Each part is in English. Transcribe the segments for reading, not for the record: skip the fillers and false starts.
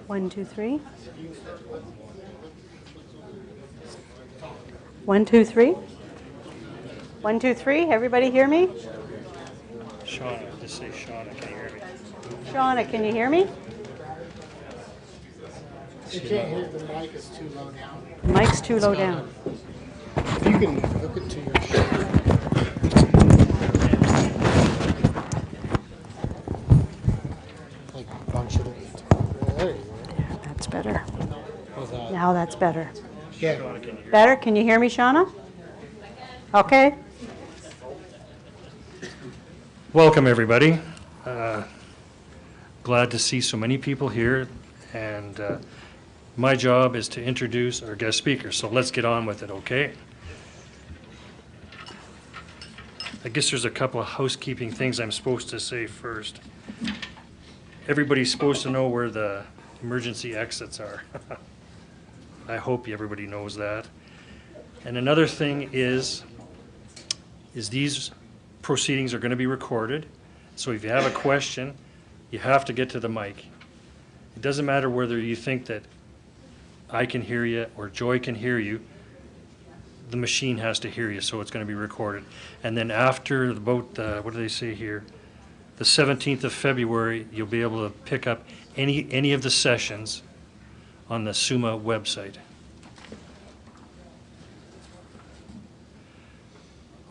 1, 2, 3. 1, 2, 3. 1, 2, 3. Everybody hear me? Shauna, just say Shauna, can you hear me? Shauna, can you hear me? You can't hear, the mic is too low down. The mic's too low down. If you can hook it to your shoulder. Like bunch it. There you go. Yeah, that's better. How's that? Now that's better. Yeah. Better? Can you hear me, Shauna? Okay. Welcome, everybody. Glad to see so many people here, and my job is to introduce our guest speaker, so let's get on with it, okay? I guess there's a couple of housekeeping things I'm supposed to say first. Everybody's supposed to know where the emergency exits are. I hope everybody knows that. And another thing is these proceedings are going to be recorded. So if you have a question, you have to get to the mic. It doesn't matter whether you think that I can hear you or Joy can hear you. The machine has to hear you, so it's going to be recorded. And then after about, what do they say here? The 17th of February, you'll be able to pick up any of the sessions on the SUMA website.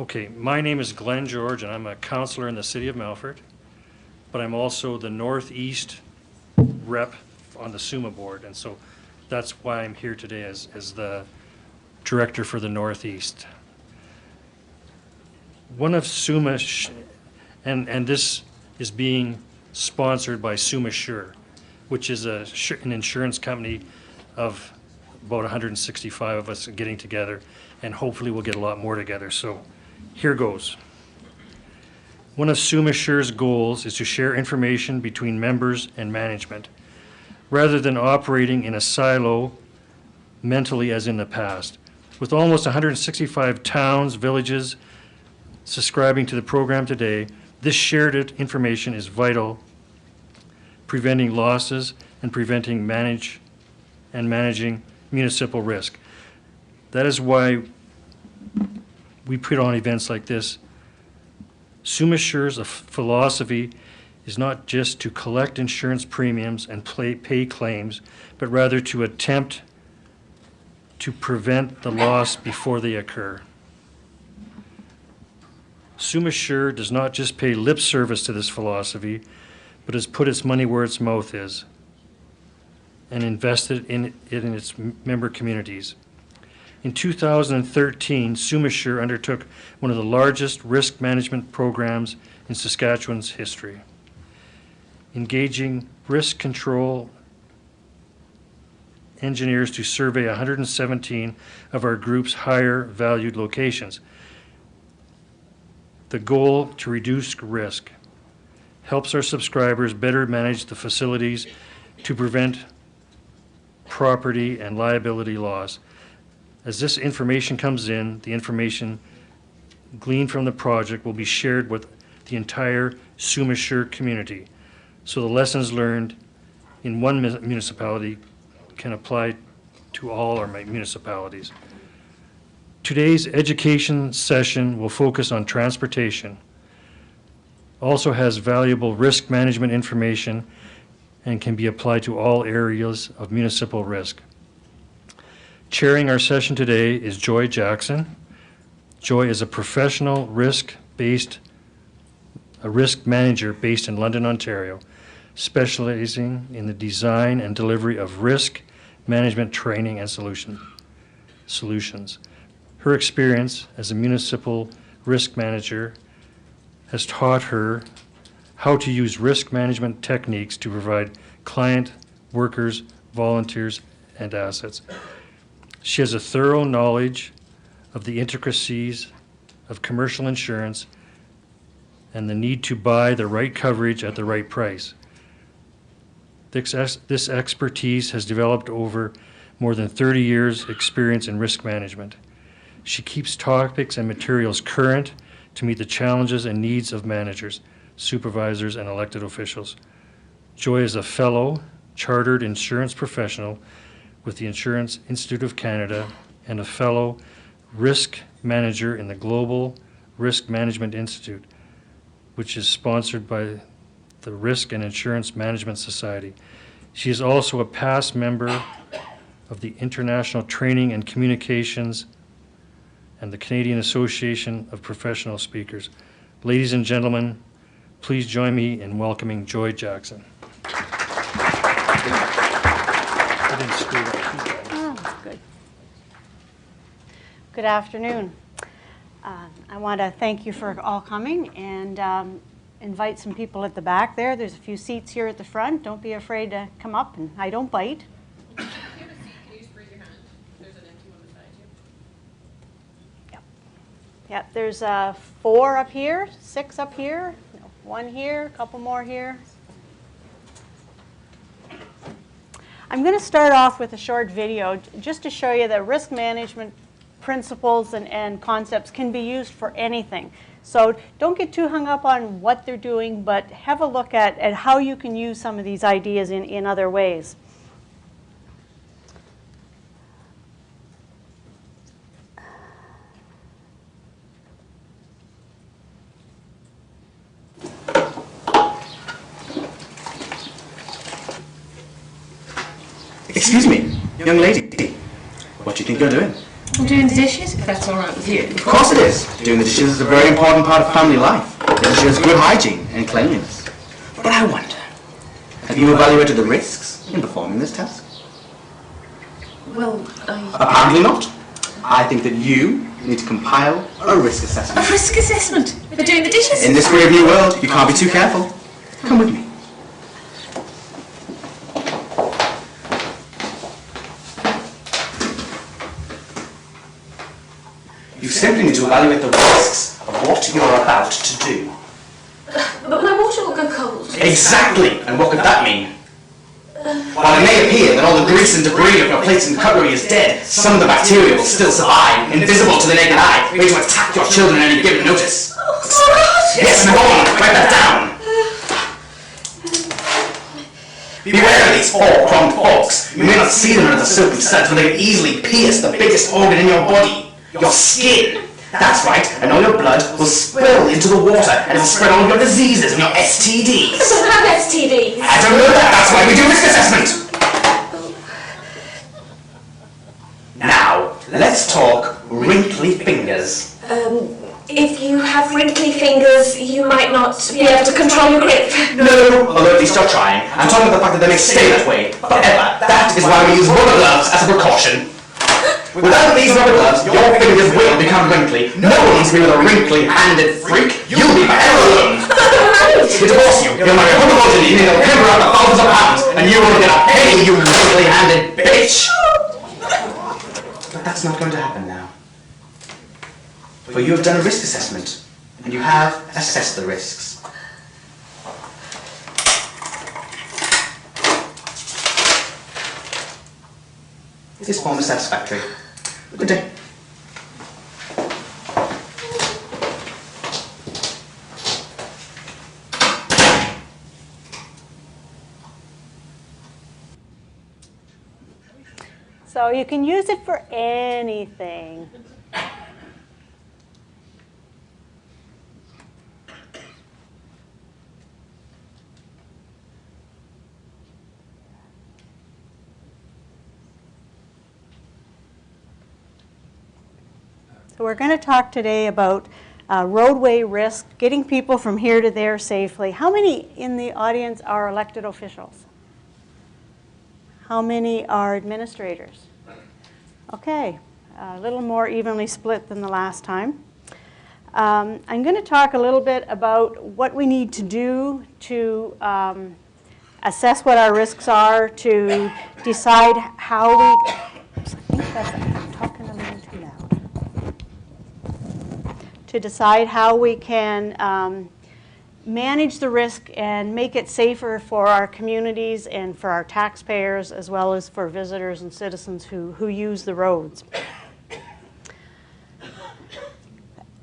Okay, my name is Glenn George, and I'm a counselor in the city of Melfort, but I'm also the Northeast rep on the SUMA board, and so that's why I'm here today as the director for the Northeast. One of SUMA, and this is being sponsored by SUMA Sure, which is an insurance company of about 165 of us getting together, and hopefully we'll get a lot more together. So here goes. One of SUMA Sure's goals is to share information between members and management, rather than operating in a silo mentally as in the past. With almost 165 towns, villages subscribing to the program today, this shared information is vital, preventing losses and preventing managing municipal risk. That is why we put on events like this. SUMA Sure's philosophy is not just to collect insurance premiums and pay claims, but rather to attempt to prevent the loss before they occur. SUMA Sure does not just pay lip service to this philosophy, but has put its money where its mouth is and invested in it in its member communities. In 2013, SUMA Sure undertook one of the largest risk management programs in Saskatchewan's history, engaging risk control engineers to survey 117 of our group's higher valued locations. The goal to reduce risk helps our subscribers better manage the facilities to prevent property and liability loss. As this information comes in, the information gleaned from the project will be shared with the entire SUMA Sure community. So the lessons learned in one municipality can apply to all our municipalities. Today's education session will focus on transportation. Also has valuable risk management information and can be applied to all areas of municipal risk. Chairing our session today is Joy Jackson. Joy is a professional risk manager based in London, Ontario, specializing in the design and delivery of risk management training and solutions. Her experience as a municipal risk manager has taught her how to use risk management techniques to provide client, workers, volunteers, and assets. She has a thorough knowledge of the intricacies of commercial insurance and the need to buy the right coverage at the right price. This expertise has developed over more than 30 years' experience in risk management. She keeps topics and materials current to meet the challenges and needs of managers, supervisors, and elected officials. Joy is a fellow chartered insurance professional with the Insurance Institute of Canada and a fellow risk manager in the Global Risk Management Institute, which is sponsored by the Risk and Insurance Management Society. She is also a past member of the International Training and Communications and the Canadian Association of Professional Speakers. Ladies and gentlemen, please join me in welcoming Joy Jackson. I didn't screw it up. Oh, that's good. Good afternoon. I want to thank you for all coming and invite some people at the back there. There's a few seats here at the front. Don't be afraid to come up, and I don't bite. If you have a seat, can you just raise your hand? There's an empty one beside you. Yep, there's 4 up here, 6 up here, 1 here, a couple more here. I'm going to start off with a short video just to show you that risk management principles and concepts can be used for anything. So don't get too hung up on what they're doing, but have a look at how you can use some of these ideas in other ways. Excuse me, young lady. What do you think you're doing? I'm doing the dishes, if that's all right with you. Of course it is. Doing the dishes is a very important part of family life. It ensures good hygiene and cleanliness. But I wonder, have you evaluated the risks in performing this task? Well, Apparently not. I think that you need to compile a risk assessment. a risk assessment for doing the dishes? In this rear view world, you can't be too careful. Come with me. You simply need to evaluate the risks of what you're about to do. But my water will go cold. Exactly! And what could that mean? While it may appear that all the grease and debris of your plates and cutlery is dead, some of the bacteria will still survive, invisible to the naked eye, ready to attack your children at any given notice. Oh, God! Yes, and go on, write that down! Beware of these four-pronged forks. You may not see them under the silken studs, but they can easily pierce the biggest organ in your body, your skin. That's right, and all your blood will spill into the water, and it'll spread all your diseases and your STDs. I don't have STDs. I don't know that, that's why we do risk assessment. Now, let's talk wrinkly fingers. If you have wrinkly fingers, you might not be able to control your grip. No, although at least you're trying. I'm talking about the fact that they may stay that way forever. That is why we use rubber gloves as a precaution. Without these rubber gloves, your fingers will become wrinkly. No one's been with a wrinkly-handed freak. You'll be forever alone. You divorce you. You'll marry a hundred Indian, they'll pimp her out for thousands of pounds, and you won't get a penny, you wrinkly-handed bitch. But that's not going to happen now. For you have done a risk assessment, and you have assessed the risks. This form is satisfactory. Good day. So you can use it for anything. So we're going to talk today about roadway risk, getting people from here to there safely. How many in the audience are elected officials? How many are administrators? Okay, a little more evenly split than the last time. I'm going to talk a little bit about what we need to do to assess what our risks are, to decide how we... Oops, I think I'm talking a little too loud. To decide how we can manage the risk and make it safer for our communities and for our taxpayers, as well as for visitors and citizens who use the roads.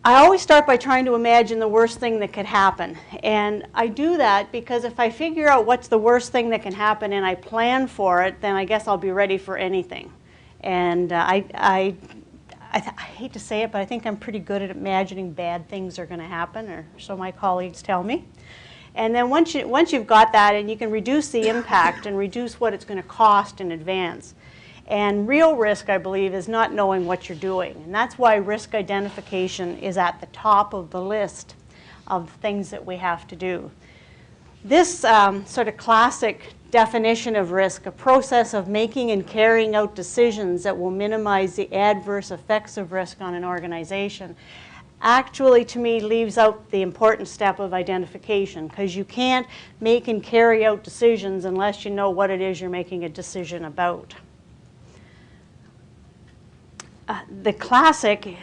I always start by trying to imagine the worst thing that could happen. And I do that because if I figure out what's the worst thing that can happen and I plan for it, then I guess I'll be ready for anything. And I hate to say it, but I think I'm pretty good at imagining bad things are going to happen, or so my colleagues tell me. And then once you've got that, and you can reduce the impact and reduce what it's going to cost in advance. And real risk, I believe, is not knowing what you're doing. And that's why risk identification is at the top of the list of things that we have to do. This sort of classic definition of risk, a process of making and carrying out decisions that will minimize the adverse effects of risk on an organization, actually, to me, leaves out the important step of identification, because you can't make and carry out decisions unless you know what it is you're making a decision about. The classic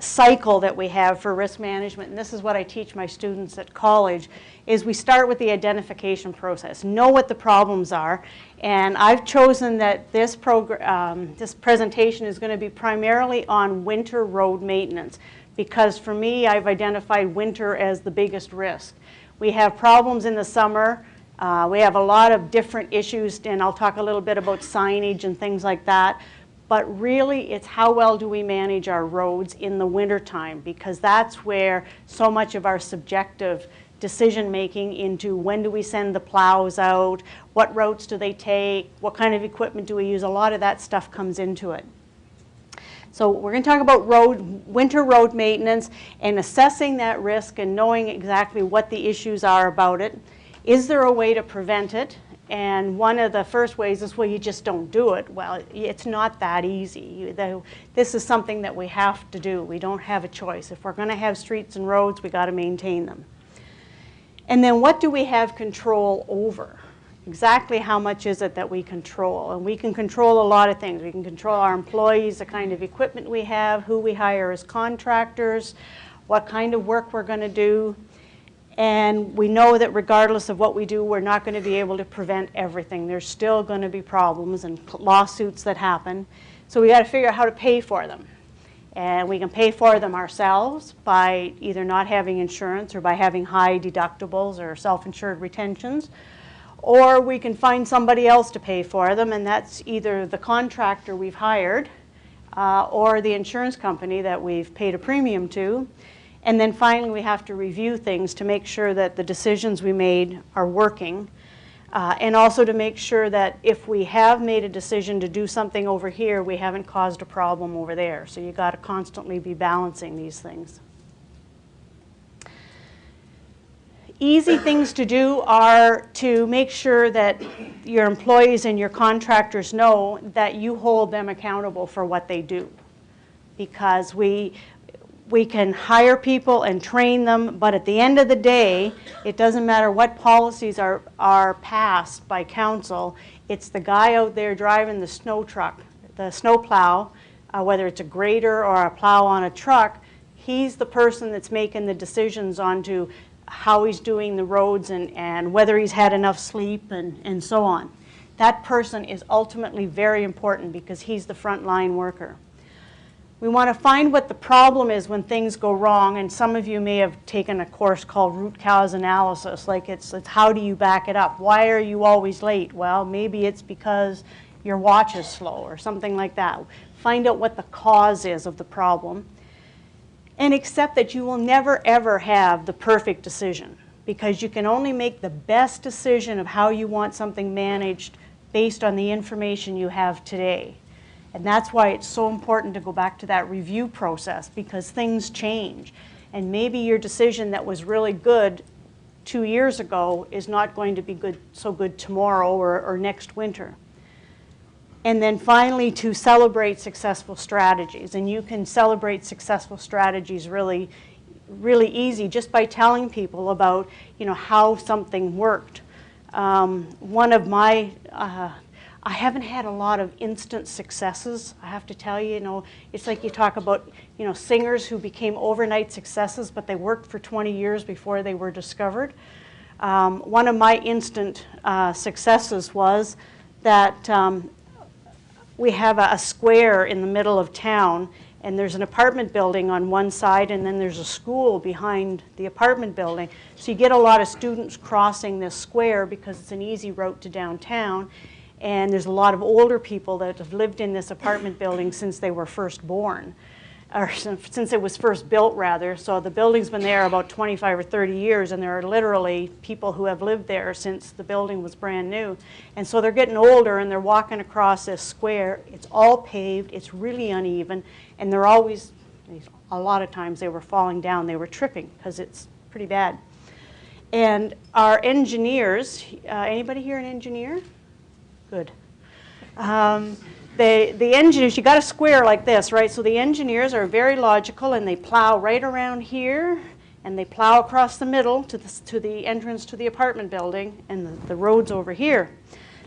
cycle that we have for risk management, and this is what I teach my students at college, is we start with the identification process. Know what the problems are, and I've chosen that this presentation is going to be primarily on winter road maintenance, because for me, I've identified winter as the biggest risk. We have problems in the summer. We have a lot of different issues, and I'll talk a little bit about signage and things like that. But really, it's how well do we manage our roads in the wintertime, because that's where so much of our subjective decision-making into when do we send the plows out, what routes do they take, what kind of equipment do we use, a lot of that stuff comes into it. So we're going to talk about winter road maintenance and assessing that risk and knowing exactly what the issues are about it. Is there a way to prevent it? And one of the first ways is, well, you just don't do it. Well, it's not that easy. This is something that we have to do. We don't have a choice. If we're going to have streets and roads, we got to maintain them. And then what do we have control over? Exactly how much is it that we control? And we can control a lot of things. We can control our employees, the kind of equipment we have, who we hire as contractors, what kind of work we're going to do. And we know that regardless of what we do, we're not going to be able to prevent everything. There's still going to be problems and lawsuits that happen. So we got to figure out how to pay for them. And we can pay for them ourselves by either not having insurance or by having high deductibles or self-insured retentions. Or we can find somebody else to pay for them, and that's either the contractor we've hired or the insurance company that we've paid a premium to. And then finally, we have to review things to make sure that the decisions we made are working, and also to make sure that if we have made a decision to do something over here, we haven't caused a problem over there. So you've got to constantly be balancing these things. Easy things to do are to make sure that your employees and your contractors know that you hold them accountable for what they do. Because we can hire people and train them, but at the end of the day, it doesn't matter what policies are passed by council. It's the guy out there driving the snow truck, the snow plow, whether it's a grader or a plow on a truck. He's the person that's making the decisions onto how he's doing the roads and whether he's had enough sleep and so on. That person is ultimately very important because he's the frontline worker. We want to find what the problem is when things go wrong, and some of you may have taken a course called root cause analysis, like it's how do you back it up? Why are you always late? Well, maybe it's because your watch is slow or something like that. Find out what the cause is of the problem, and accept that you will never ever have the perfect decision, because you can only make the best decision of how you want something managed based on the information you have today. And that's why it's so important to go back to that review process, because things change. And maybe your decision that was really good 2 years ago is not going to be so good tomorrow or next winter. And then finally, to celebrate successful strategies. And you can celebrate successful strategies really, really easy just by telling people about, how something worked. One of my I haven't had a lot of instant successes, I have to tell you. It's like you talk about, singers who became overnight successes, but they worked for 20 years before they were discovered. One of my instant successes was that we have a square in the middle of town, And there's an apartment building on one side, and then there's a school behind the apartment building. So you get a lot of students crossing this square because it's an easy route to downtown. And there's a lot of older people that have lived in this apartment building since they were first born, or since it was first built, rather. So the building's been there about 25 or 30 years, and there are literally people who have lived there since the building was brand new. And so they're getting older, and they're walking across this square. It's all paved. It's really uneven, and they're always, a lot of times they were falling down. They were tripping because it's pretty bad. And our engineers, anybody here an engineer? Good. The engineers, you got a square like this, right? So the engineers are very logical, and they plow right around here, and they plow across the middle to the entrance to the apartment building, and the road's over here.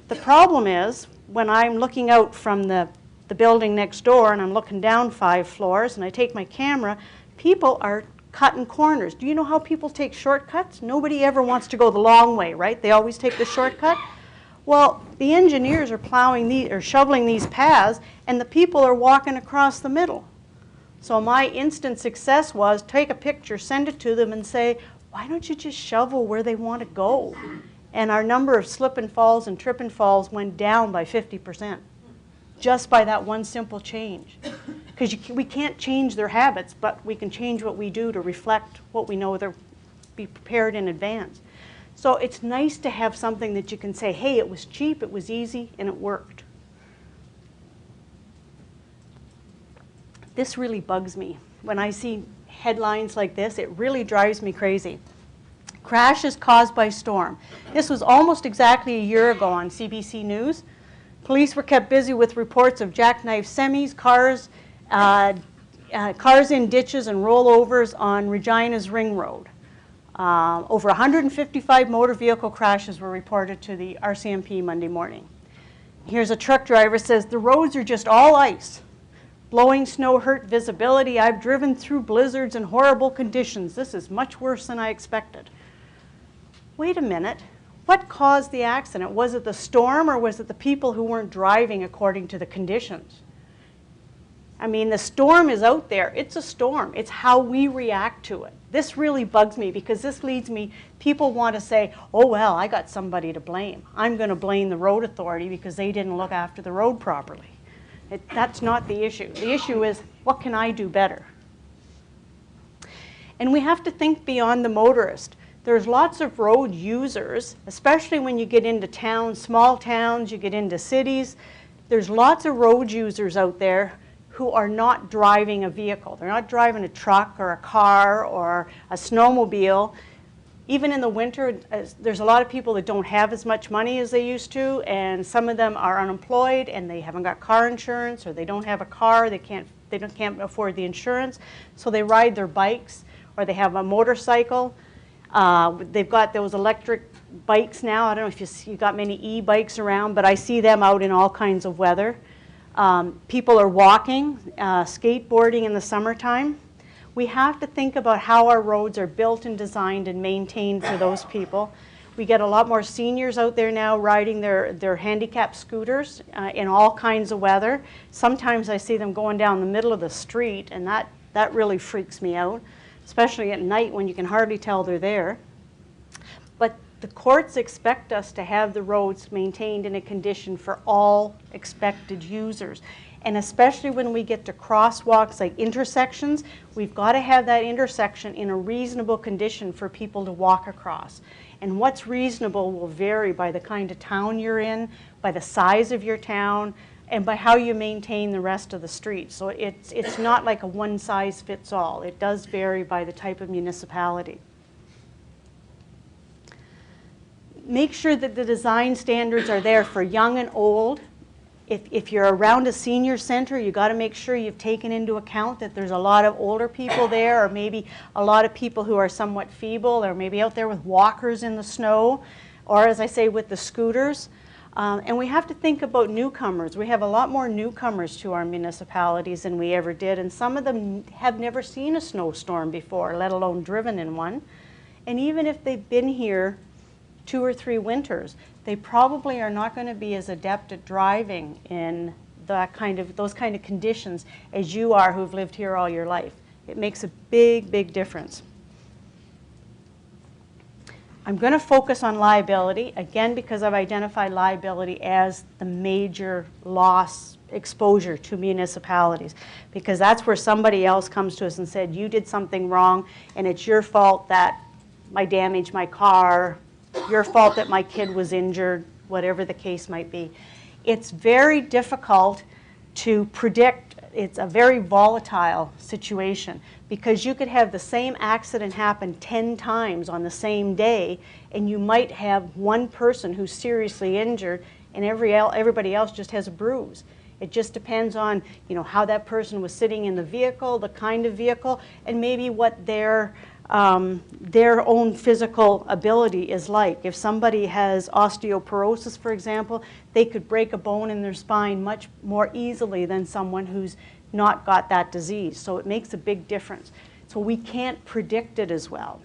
The problem is, when I'm looking out from the building next door, and I'm looking down 5 floors, and I take my camera, people are cutting corners. Do you know how people take shortcuts? Nobody ever wants to go the long way, right? They always take the shortcut. Well, the engineers are plowing or shoveling these paths, and the people are walking across the middle. So my instant success was take a picture, send it to them, and say, why don't you just shovel where they want to go? And our number of slip and falls and trip and falls went down by 50%, just by that one simple change. Because we can't change their habits, but we can change what we do to reflect what we know they're be prepared in advance. So it's nice to have something that you can say, hey, it was cheap, it was easy, and it worked. This really bugs me. When I see headlines like this, it really drives me crazy. Crashes caused by storm. This was almost exactly a year ago on CBC News. Police were kept busy with reports of jackknife semis, cars in ditches and rollovers on Regina's Ring Road. Over 155 motor vehicle crashes were reported to the RCMP Monday morning. Here's a truck driver says, the roads are just all ice. Blowing snow hurt visibility. I've driven through blizzards and horrible conditions. This is much worse than I expected. Wait a minute. What caused the accident? Was it the storm, or was it the people who weren't driving according to the conditions? I mean, the storm is out there. It's a storm. It's how we react to it. This really bugs me because this leads me, people want to say, oh, well, I got somebody to blame. I'm going to blame the road authority because they didn't look after the road properly. That's not the issue. The issue is, what can I do better? And we have to think beyond the motorist. There's lots of road users, especially when you get into towns, small towns, you get into cities. There's lots of road users out there who are not driving a vehicle. They're not driving a truck or a car or a snowmobile. Even in the winter, there's a lot of people that don't have as much money as they used to, and some of them are unemployed and they haven't got car insurance, or they don't have a car, they can't afford the insurance, so they ride their bikes, or they have a motorcycle. They've got those electric bikes now. I don't know if you got many e-bikes around, but I see them out in all kinds of weather. People are walking, skateboarding in the summertime. We have to think about how our roads are built and designed and maintained for those people. We get a lot more seniors out there now riding their handicap scooters in all kinds of weather. Sometimes I see them going down the middle of the street, and that really freaks me out, especially at night when you can hardly tell they're there. But the courts expect us to have the roads maintained in a condition for all expected users. And especially when we get to crosswalks like intersections, we've got to have that intersection in a reasonable condition for people to walk across. And what's reasonable will vary by the kind of town you're in, by the size of your town, and by how you maintain the rest of the street. So it's not like a one-size-fits-all. It does vary by the type of municipality. Make sure that the design standards are there for young and old. If you're around a senior center, you've got to make sure you've taken into account that there's a lot of older people there, or maybe a lot of people who are somewhat feeble, or maybe out there with walkers in the snow, or as I say, with the scooters. And we have to think about newcomers. We have a lot more newcomers to our municipalities than we ever did, and some of them have never seen a snowstorm before, let alone driven in one. And even if they've been here 2 or 3 winters, they probably are not going to be as adept at driving in those kind of conditions as you are who've lived here all your life. It makes a big, big difference. I'm going to focus on liability, again, because I've identified liability as the major loss exposure to municipalities, because that's where somebody else comes to us and said, you did something wrong, and it's your fault that I damaged my car, your fault that my kid was injured, whatever the case might be. It's very difficult to predict. It's a very volatile situation because you could have the same accident happen 10 times on the same day, and you might have one person who's seriously injured and everybody else just has a bruise. It just depends on, you know, how that person was sitting in the vehicle, the kind of vehicle, and maybe what their own physical ability is like. If somebody has osteoporosis, for example, they could break a bone in their spine much more easily than someone who's not got that disease. So it makes a big difference. So we can't predict it as well.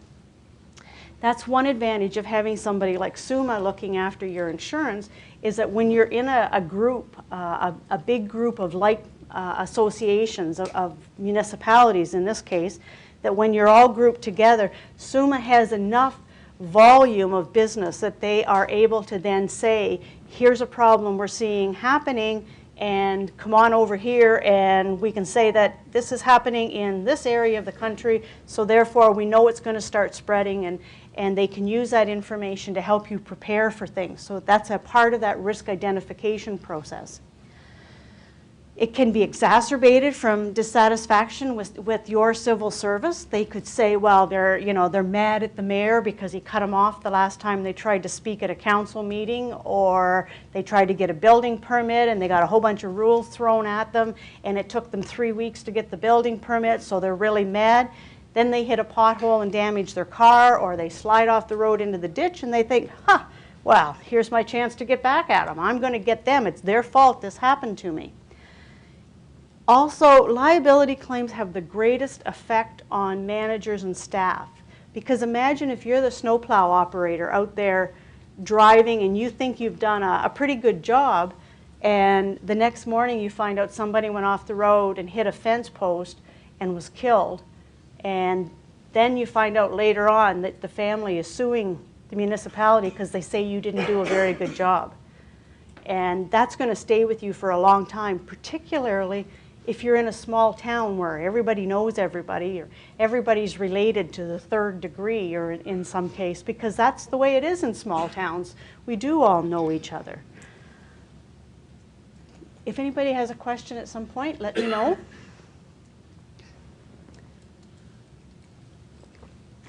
That's one advantage of having somebody like SUMA looking after your insurance, is that when you're in a group, a big group of like associations of municipalities in this case, that when you're all grouped together, SUMA has enough volume of business that they are able to then say, here's a problem we're seeing happening, and come on over here, and we can say that this is happening in this area of the country, so therefore we know it's going to start spreading, and they can use that information to help you prepare for things. So that's a part of that risk identification process. It can be exacerbated from dissatisfaction with your civil service. They could say, well, they're mad at the mayor because he cut them off the last time they tried to speak at a council meeting, or they tried to get a building permit and they got a whole bunch of rules thrown at them and it took them 3 weeks to get the building permit, so they're really mad. Then they hit a pothole and damage their car, or they slide off the road into the ditch and they think, well, here's my chance to get back at them. I'm going to get them. It's their fault this happened to me. Also, liability claims have the greatest effect on managers and staff, because imagine if you're the snowplow operator out there driving and you think you've done a pretty good job, and the next morning you find out somebody went off the road and hit a fence post and was killed, and then you find out later on that the family is suing the municipality because they say you didn't do a very good job. And that's going to stay with you for a long time, particularly if you're in a small town where everybody knows everybody, or everybody's related to the third degree, or in some case, because that's the way it is in small towns. We do all know each other. If anybody has a question at some point, let me know.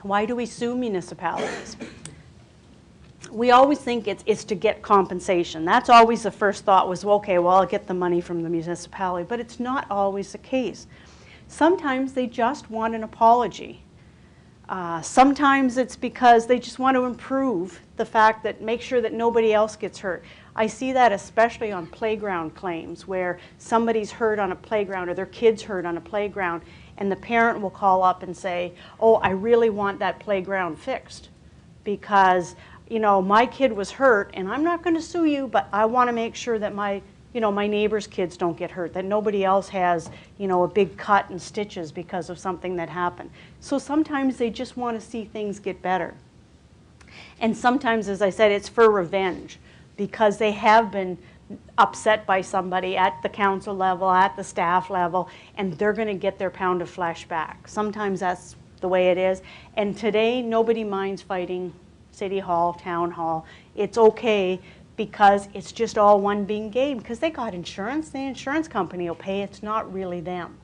Why do we sue municipalities? We always think it's to get compensation. That's always the first thought was, okay, well, I'll get the money from the municipality. But it's not always the case. Sometimes they just want an apology. Sometimes it's because they just want to improve the fact that, make sure that nobody else gets hurt. I see that especially on playground claims, where somebody's hurt on a playground or their kid's hurt on a playground, and the parent will call up and say, oh, I really want that playground fixed because, you know, my kid was hurt and I'm not going to sue you, but I want to make sure that my neighbor's kids don't get hurt, that nobody else has, a big cut and stitches because of something that happened. So sometimes they just want to see things get better. And sometimes, as I said, it's for revenge because they have been upset by somebody at the council level, at the staff level, and they're going to get their pound of flesh back. Sometimes that's the way it is. And today, nobody minds fighting City Hall, Town Hall. It's okay because it's just all one big game because they got insurance. The insurance company will pay. It's not really them.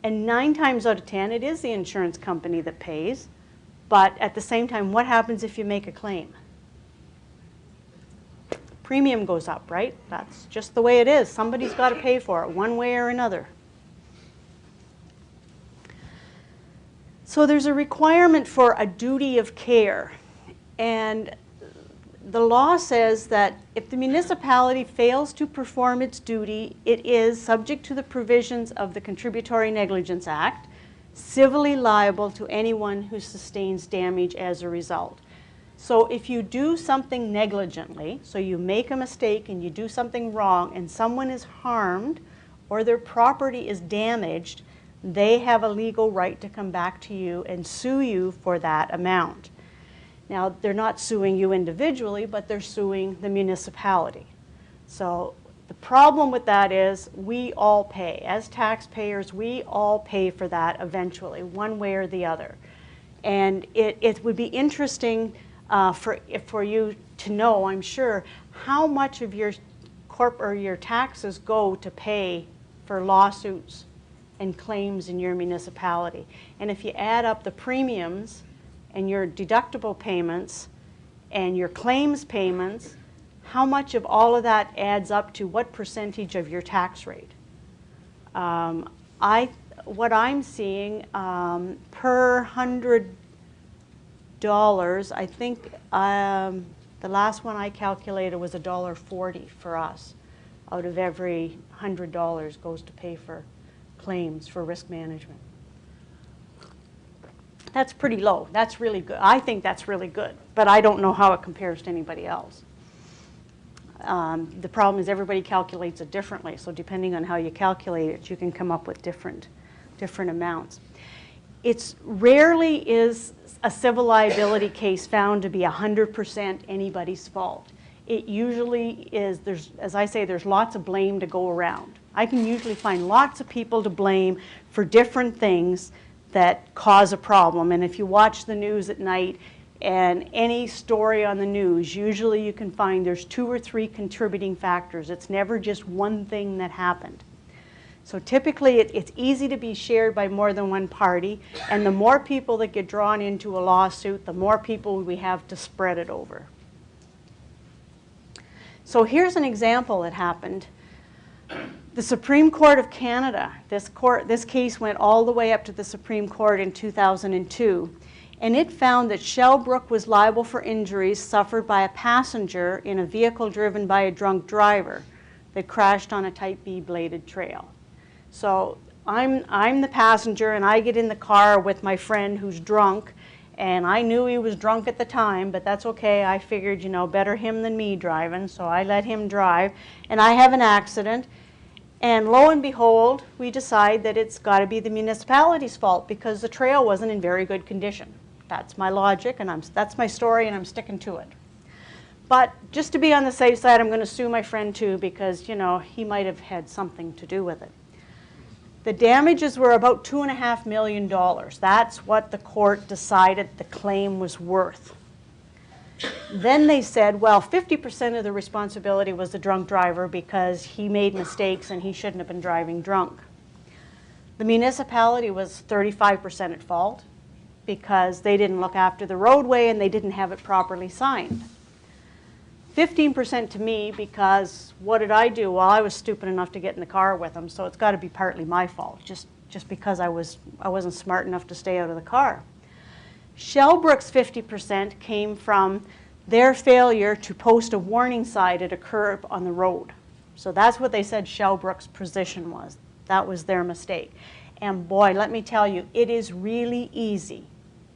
And 9 times out of 10, it is the insurance company that pays. But at the same time, what happens if you make a claim? Premium goes up, right? That's just the way it is. Somebody's got to pay for it one way or another. So there's a requirement for a duty of care. And the law says that if the municipality fails to perform its duty, it is, subject to the provisions of the Contributory Negligence Act, civilly liable to anyone who sustains damage as a result. So if you do something negligently, so you make a mistake and you do something wrong and someone is harmed or their property is damaged, they have a legal right to come back to you and sue you for that amount. Now, they're not suing you individually, but they're suing the municipality. So the problem with that is we all pay. As taxpayers, we all pay for that eventually, one way or the other. And it would be interesting for you to know, I'm sure, how much of your your taxes go to pay for lawsuits and claims in your municipality. And if you add up the premiums and your deductible payments and your claims payments, how much of all of that adds up to what percentage of your tax rate? What I'm seeing per $100, I think the last one I calculated was $1.40 for us. Out of every $100 goes to pay for claims for risk management. That's pretty low. That's really good. I think that's really good, but I don't know how it compares to anybody else. The problem is everybody calculates it differently, so depending on how you calculate it, you can come up with different amounts. It's rarely is a civil liability case found to be 100% anybody's fault. It usually is, as I say, there's lots of blame to go around. I can usually find lots of people to blame for different things that cause a problem. And if you watch the news at night and any story on the news, usually you can find there's 2 or 3 contributing factors. It's never just one thing that happened. So typically it's easy to be shared by more than one party, and the more people that get drawn into a lawsuit, the more people we have to spread it over. So here's an example that happened. The Supreme Court of Canada, this case went all the way up to the Supreme Court in 2002, and it found that Shellbrook was liable for injuries suffered by a passenger in a vehicle driven by a drunk driver that crashed on a Type B bladed trail. So I'm the passenger, and I get in the car with my friend who's drunk, and I knew he was drunk at the time, but that's okay. I figured, you know, better him than me driving, so I let him drive, and I have an accident. And lo and behold, we decide that it's got to be the municipality's fault because the trail wasn't in very good condition. That's my logic, and that's my story, and I'm sticking to it. But just to be on the safe side, I'm going to sue my friend too because, you know, he might have had something to do with it. The damages were about $2.5 million. That's what the court decided the claim was worth. Then they said, well, 50% of the responsibility was the drunk driver because he made mistakes and he shouldn't have been driving drunk. The municipality was 35% at fault because they didn't look after the roadway and they didn't have it properly signed. 15% to me because what did I do? Well, I was stupid enough to get in the car with him, so it's got to be partly my fault, just because I wasn't smart enough to stay out of the car. Shellbrook's 50% came from their failure to post a warning sign at a curb on the road. So that's what they said Shellbrook's position was. That was their mistake. And boy, let me tell you, it is really easy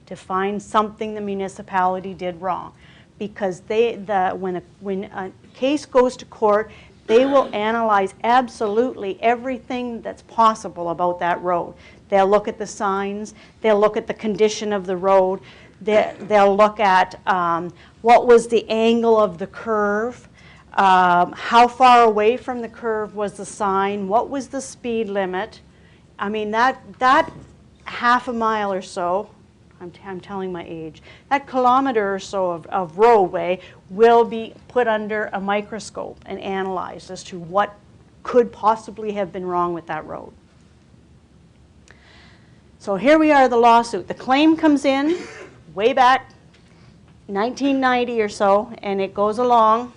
to find something the municipality did wrong, because when a case goes to court, they will analyze absolutely everything that's possible about that road. They'll look at the signs, they'll look at the condition of the road, they'll look at what was the angle of the curve, how far away from the curve was the sign, what was the speed limit. I mean, that half a mile or so, I'm telling my age, that kilometer or so of roadway will be put under a microscope and analyzed as to what could possibly have been wrong with that road. So here we are, the lawsuit. The claim comes in way back 1990 or so, and it goes along,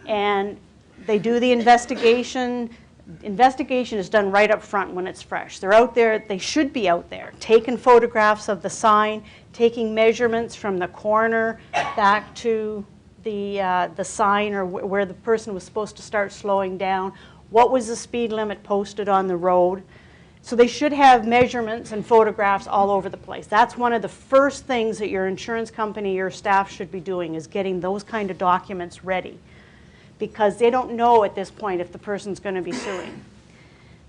and they do the investigation. Investigation is done right up front when it's fresh. They're out there, they should be out there, taking photographs of the sign, taking measurements from the corner back to the sign or where the person was supposed to start slowing down. What was the speed limit posted on the road? So they should have measurements and photographs all over the place. That's one of the first things that your insurance company, your staff should be doing, is getting those kind of documents ready, because they don't know at this point if the person's going to be suing.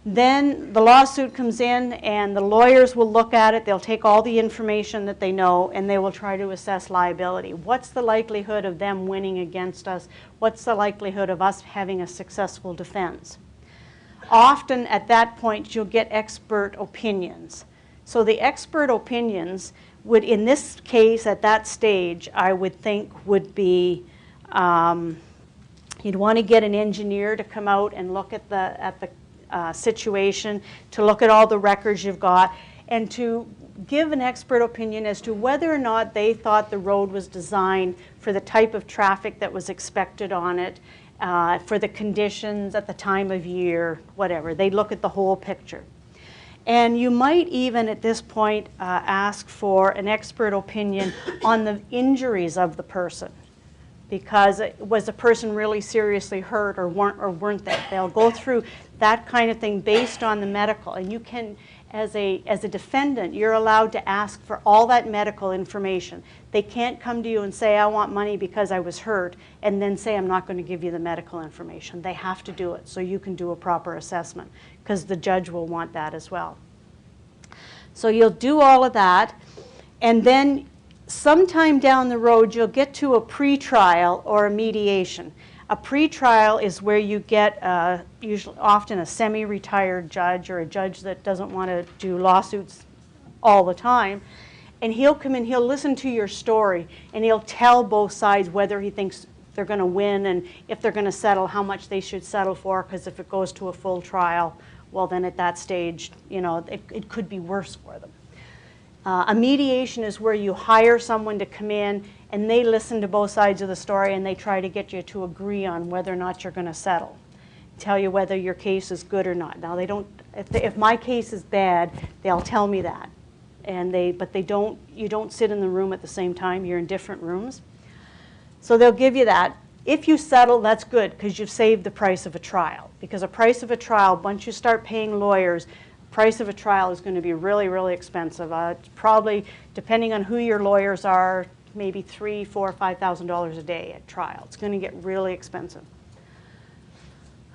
Then the lawsuit comes in and the lawyers will look at it. They'll take all the information that they know and they will try to assess liability. What's the likelihood of them winning against us? What's the likelihood of us having a successful defense? Often at that point you'll get expert opinions. So the expert opinions would, in this case at that stage, I would think would be, you'd want to get an engineer to come out and look at the situation, to look at all the records you've got, and to give an expert opinion as to whether or not they thought the road was designed for the type of traffic that was expected on it, for the conditions at the time of year, whatever. They look at the whole picture. And you might even at this point ask for an expert opinion on the injuries of the person, because was the person really seriously hurt or weren't they? They'll go through that kind of thing based on the medical. And you can, as a defendant, you're allowed to ask for all that medical information. They can't come to you and say, I want money because I was hurt, and then say, I'm not going to give you the medical information. They have to do it so you can do a proper assessment, because the judge will want that as well. So you'll do all of that, and then sometime down the road you'll get to a pretrial or a mediation. A pretrial is where you get usually often a semi-retired judge or a judge that doesn't want to do lawsuits all the time, and he'll come in, he'll listen to your story, and he'll tell both sides whether he thinks they're going to win, and if they're going to settle, how much they should settle for, because if it goes to a full trial, well then at that stage, you know, it could be worse for them. A mediation is where you hire someone to come in and they listen to both sides of the story and they try to get you to agree on whether or not you're going to settle. Tell you whether your case is good or not. Now they don't, if my case is bad, they'll tell me that. But you don't sit in the room at the same time, you're in different rooms. So they'll give you that. If you settle, that's good, because you've saved the price of a trial. Because a price of a trial, once you start paying lawyers, price of a trial is going to be really, really expensive. It's probably, depending on who your lawyers are, maybe $3,000, $4,000, $5,000 a day at trial. It's going to get really expensive.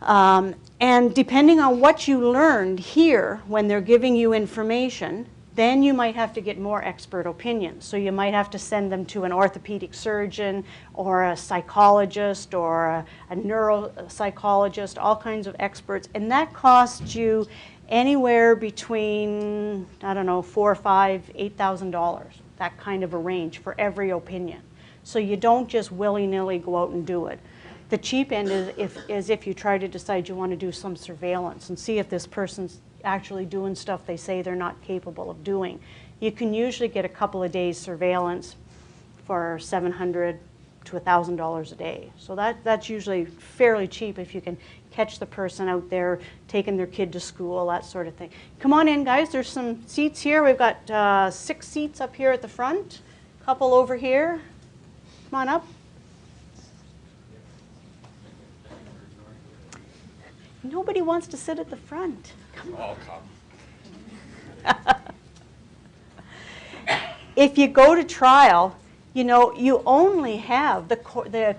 And depending on what you learned here when they're giving you information, then you might have to get more expert opinions. So you might have to send them to an orthopedic surgeon or a psychologist or a neuropsychologist, all kinds of experts. And that costs you anywhere between, I don't know, $4,000, $5,000, $8,000, that kind of a range for every opinion. So you don't just willy-nilly go out and do it. The cheap end is if you try to decide you want to do some surveillance and see if this person's actually doing stuff they say they're not capable of doing. You can usually get a couple of days surveillance for $700 to $1,000 a day. So that's usually fairly cheap if you can catch the person out there taking their kid to school, that sort of thing. Come on in, guys. There's some seats here. We've got 6 seats up here at the front, a couple over here. Come on up. Nobody wants to sit at the front. I'll come. If you go to trial, you know, you only have the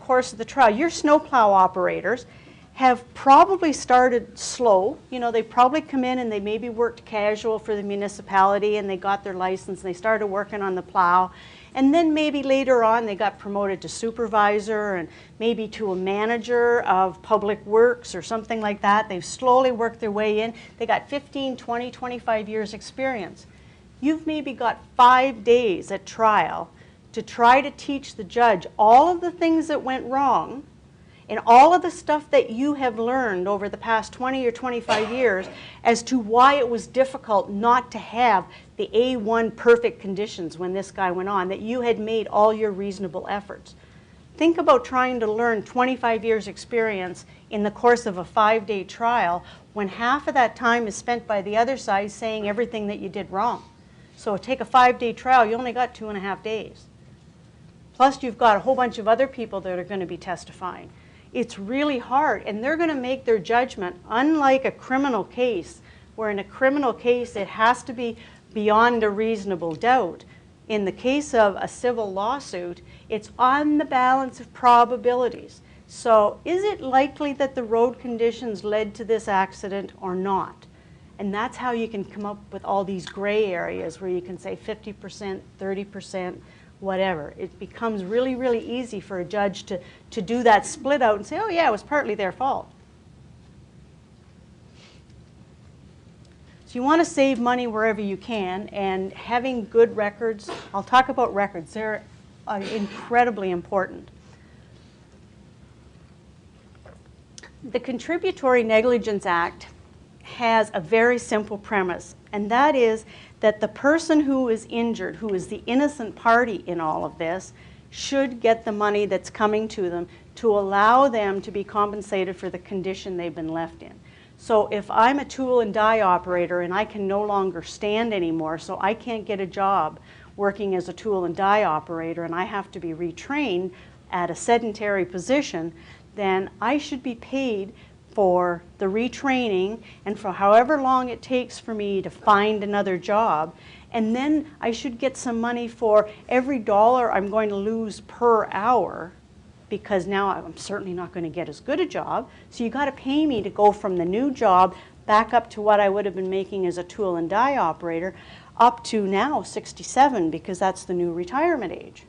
course of the trial. Your snowplow operators have probably started slow. You know, they probably come in and they maybe worked casual for the municipality and they got their license and they started working on the plow. And then maybe later on they got promoted to supervisor and maybe to a manager of public works or something like that. They've slowly worked their way in. They got 15, 20, 25 years experience. You've maybe got 5 days at trial to try to teach the judge all of the things that went wrong and all of the stuff that you have learned over the past 20 or 25 years as to why it was difficult not to have the A1 perfect conditions when this guy went on, that you had made all your reasonable efforts. Think about trying to learn 25 years experience in the course of a 5-day trial when half of that time is spent by the other side saying everything that you did wrong. So take a 5-day trial, you only got 2.5 days. Plus you've got a whole bunch of other people that are going to be testifying. It's really hard, and they're going to make their judgment, unlike a criminal case where in a criminal case it has to be beyond a reasonable doubt. In the case of a civil lawsuit, it's on the balance of probabilities. So is it likely that the road conditions led to this accident or not? And that's how you can come up with all these gray areas where you can say 50%, 30%, whatever. It becomes really, really easy for a judge to do that split out and say, oh yeah, it was partly their fault. So you want to save money wherever you can, and having good records, I'll talk about records, they're incredibly important. The Contributory Negligence Act has a very simple premise, and that is that the person who is injured, who is the innocent party in all of this, should get the money that's coming to them to allow them to be compensated for the condition they've been left in. So if I'm a tool and die operator and I can no longer stand anymore, so I can't get a job working as a tool and die operator and I have to be retrained at a sedentary position, then I should be paid for the retraining and for however long it takes for me to find another job. And then I should get some money for every dollar I'm going to lose per hour, because now I'm certainly not going to get as good a job. So you got to pay me to go from the new job back up to what I would have been making as a tool and die operator, up to now 67, because that's the new retirement age.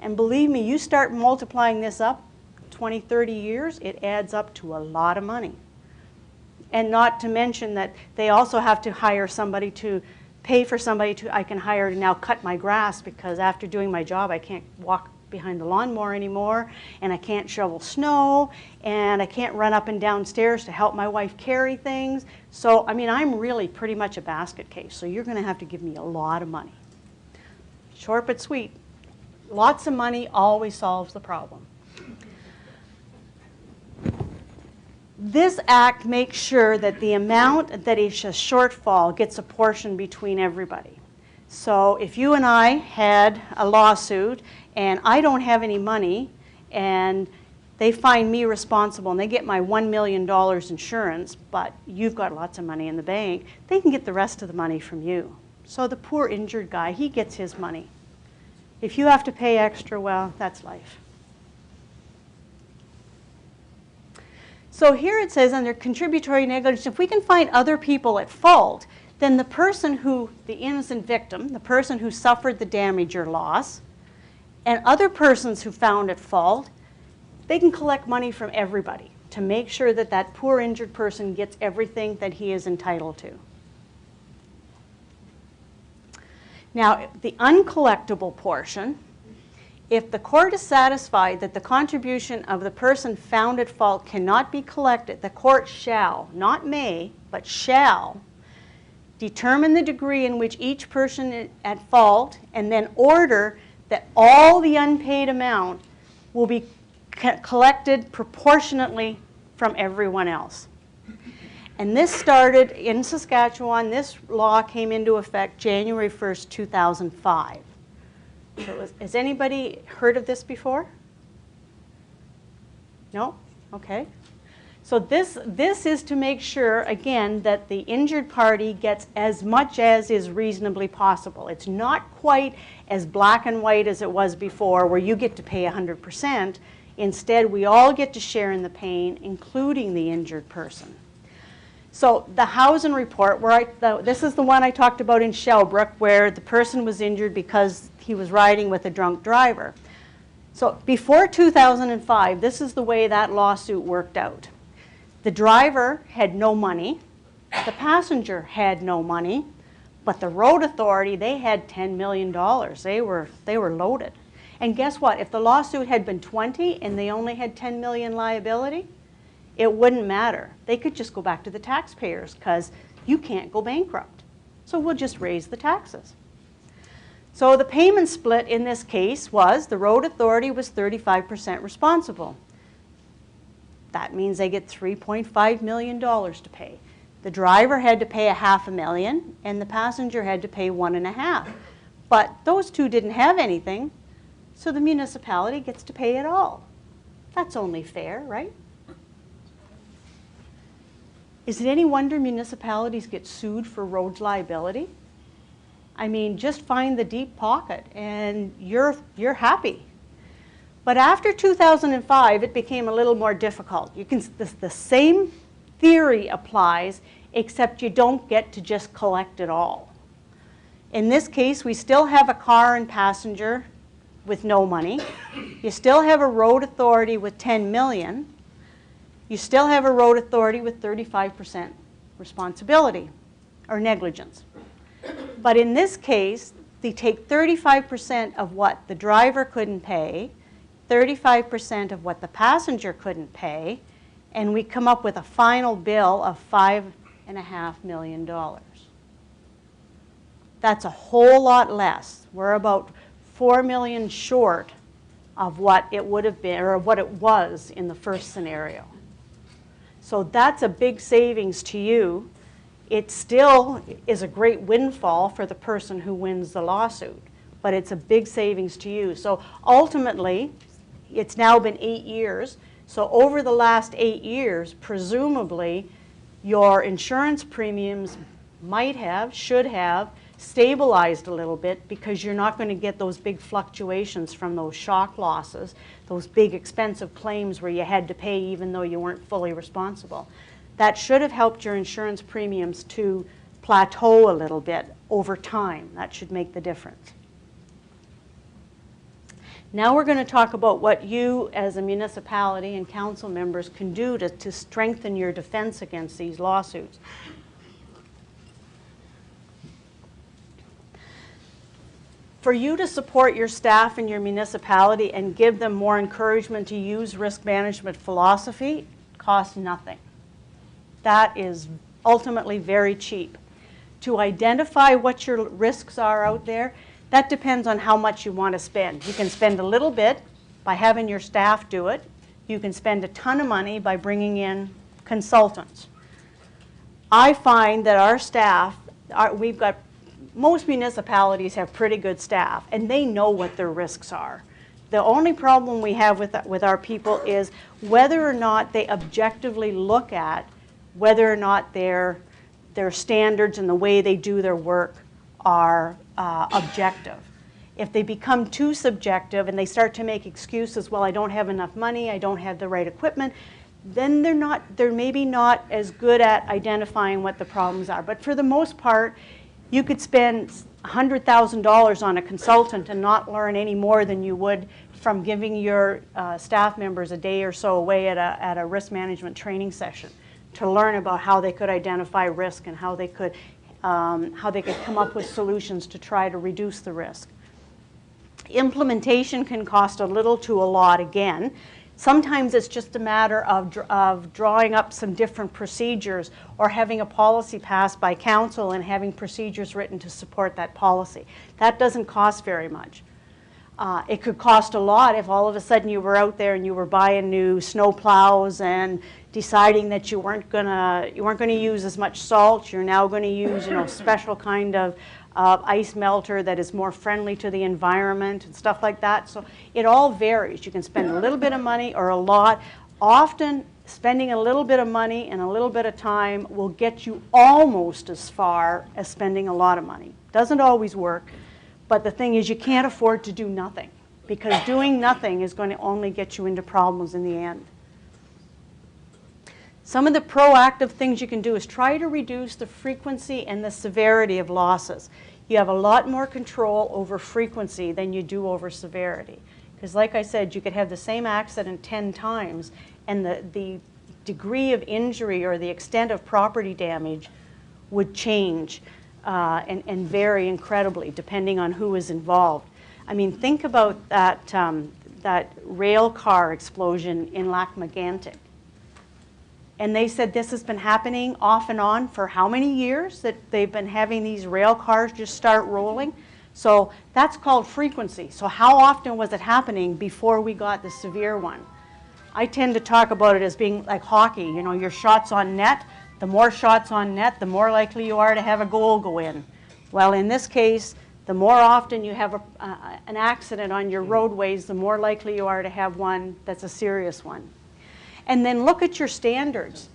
And believe me, you start multiplying this up 20, 30 years, it adds up to a lot of money. And not to mention that they also have to hire somebody to pay for somebody I can hire to now cut my grass, because after doing my job I can't walk behind the lawnmower anymore, and I can't shovel snow, and I can't run up and down stairs to help my wife carry things. So, I mean, I'm really pretty much a basket case, so you're going to have to give me a lot of money. Short but sweet. Lots of money always solves the problem. This act makes sure that the amount that is a shortfall gets apportioned between everybody. So if you and I had a lawsuit and I don't have any money and they find me responsible and they get my $1 million insurance, but you've got lots of money in the bank, they can get the rest of the money from you. So the poor injured guy, he gets his money. If you have to pay extra, well, that's life. So here it says under contributory negligence, if we can find other people at fault, then the person who, the innocent victim, the person who suffered the damage or loss, and other persons who found at fault, they can collect money from everybody to make sure that that poor injured person gets everything that he is entitled to. Now, the uncollectible portion, if the court is satisfied that the contribution of the person found at fault cannot be collected, the court shall, not may, but shall, determine the degree in which each person is at fault, and then order that all the unpaid amount will be collected proportionately from everyone else. And this started in Saskatchewan. This law came into effect January 1st, 2005. So has anybody heard of this before? No? Okay. So this is to make sure, again, that the injured party gets as much as is reasonably possible. It's not quite as black and white as it was before, where you get to pay 100%. Instead, we all get to share in the pain, including the injured person. So the Housen report, this is the one I talked about in Shellbrook, where the person was injured because he was riding with a drunk driver. So before 2005, this is the way that lawsuit worked out. The driver had no money, the passenger had no money, but the road authority, they had $10 million. They were loaded. And guess what? If the lawsuit had been 20 and they only had 10 million liability, it wouldn't matter. They could just go back to the taxpayers because you can't go bankrupt. So we'll just raise the taxes. So the payment split in this case was the road authority was 35% responsible. That means they get $3.5 million to pay. The driver had to pay $500,000 and the passenger had to pay $1.5 million. But those two didn't have anything, so the municipality gets to pay it all. That's only fair, right? Is it any wonder municipalities get sued for roads liability? I mean, just find the deep pocket and you're happy. But after 2005, it became a little more difficult. The same theory applies, except you don't get to just collect it all. In this case, we still have a car and passenger with no money. You still have a road authority with 10 million. You still have a road authority with 35% responsibility or negligence. But in this case, they take 35% of what the driver couldn't pay, 35% of what the passenger couldn't pay, and we come up with a final bill of $5.5 million. That's a whole lot less. We're about $4 million short of what it would have been, or what it was in the first scenario. So that's a big savings to you. It still is a great windfall for the person who wins the lawsuit, but it's a big savings to you. So ultimately, it's now been 8 years. So over the last 8 years, presumably, your insurance premiums might have, should have, stabilized a little bit because you're not going to get those big fluctuations from those shock losses, those big expensive claims where you had to pay even though you weren't fully responsible. That should have helped your insurance premiums to plateau a little bit over time. That should make the difference. Now we're going to talk about what you as a municipality and council members can do to strengthen your defense against these lawsuits. For you to support your staff and your municipality and give them more encouragement to use risk management philosophy costs nothing. That is ultimately very cheap. To identify what your risks are out there, that depends on how much you want to spend. You can spend a little bit by having your staff do it. You can spend a ton of money by bringing in consultants. I find that our staff, most municipalities have pretty good staff, and they know what their risks are. The only problem we have with our people is whether or not they objectively look at whether or not their standards and the way they do their work are objective. If they become too subjective and they start to make excuses, well, I don't have enough money, I don't have the right equipment, then they're maybe not as good at identifying what the problems are. But for the most part, you could spend $100,000 on a consultant and not learn any more than you would from giving your staff members a day or so away at a risk management training session to learn about how they could identify risk and how they could come up with solutions to try to reduce the risk. Implementation can cost a little to a lot again. Sometimes it's just a matter of drawing up some different procedures or having a policy passed by council and having procedures written to support that policy. That doesn't cost very much. It could cost a lot if all of a sudden you were out there and you were buying new snow plows and deciding that you weren't gonna use as much salt. You're now going to use special kind of ice melter that is more friendly to the environment and stuff like that. So it all varies. You can spend a little bit of money or a lot. Often spending a little bit of money and a little bit of time will get you almost as far as spending a lot of money. Doesn't always work, but the thing is you can't afford to do nothing, because doing nothing is going to only get you into problems in the end. Some of the proactive things you can do is try to reduce the frequency and the severity of losses. You have a lot more control over frequency than you do over severity. Because like I said, you could have the same accident 10 times and the degree of injury or the extent of property damage would change and vary incredibly depending on who is involved. I mean, think about that rail car explosion in Lac-Mégantic. And they said this has been happening off and on for how many years that they've been having these rail cars just start rolling? So that's called frequency. So how often was it happening before we got the severe one? I tend to talk about it as being like hockey. Your shots on net, the more shots on net, the more likely you are to have a goal go in. Well, in this case, the more often you have an accident on your roadways, the more likely you are to have one that's a serious one. And then look at your standards.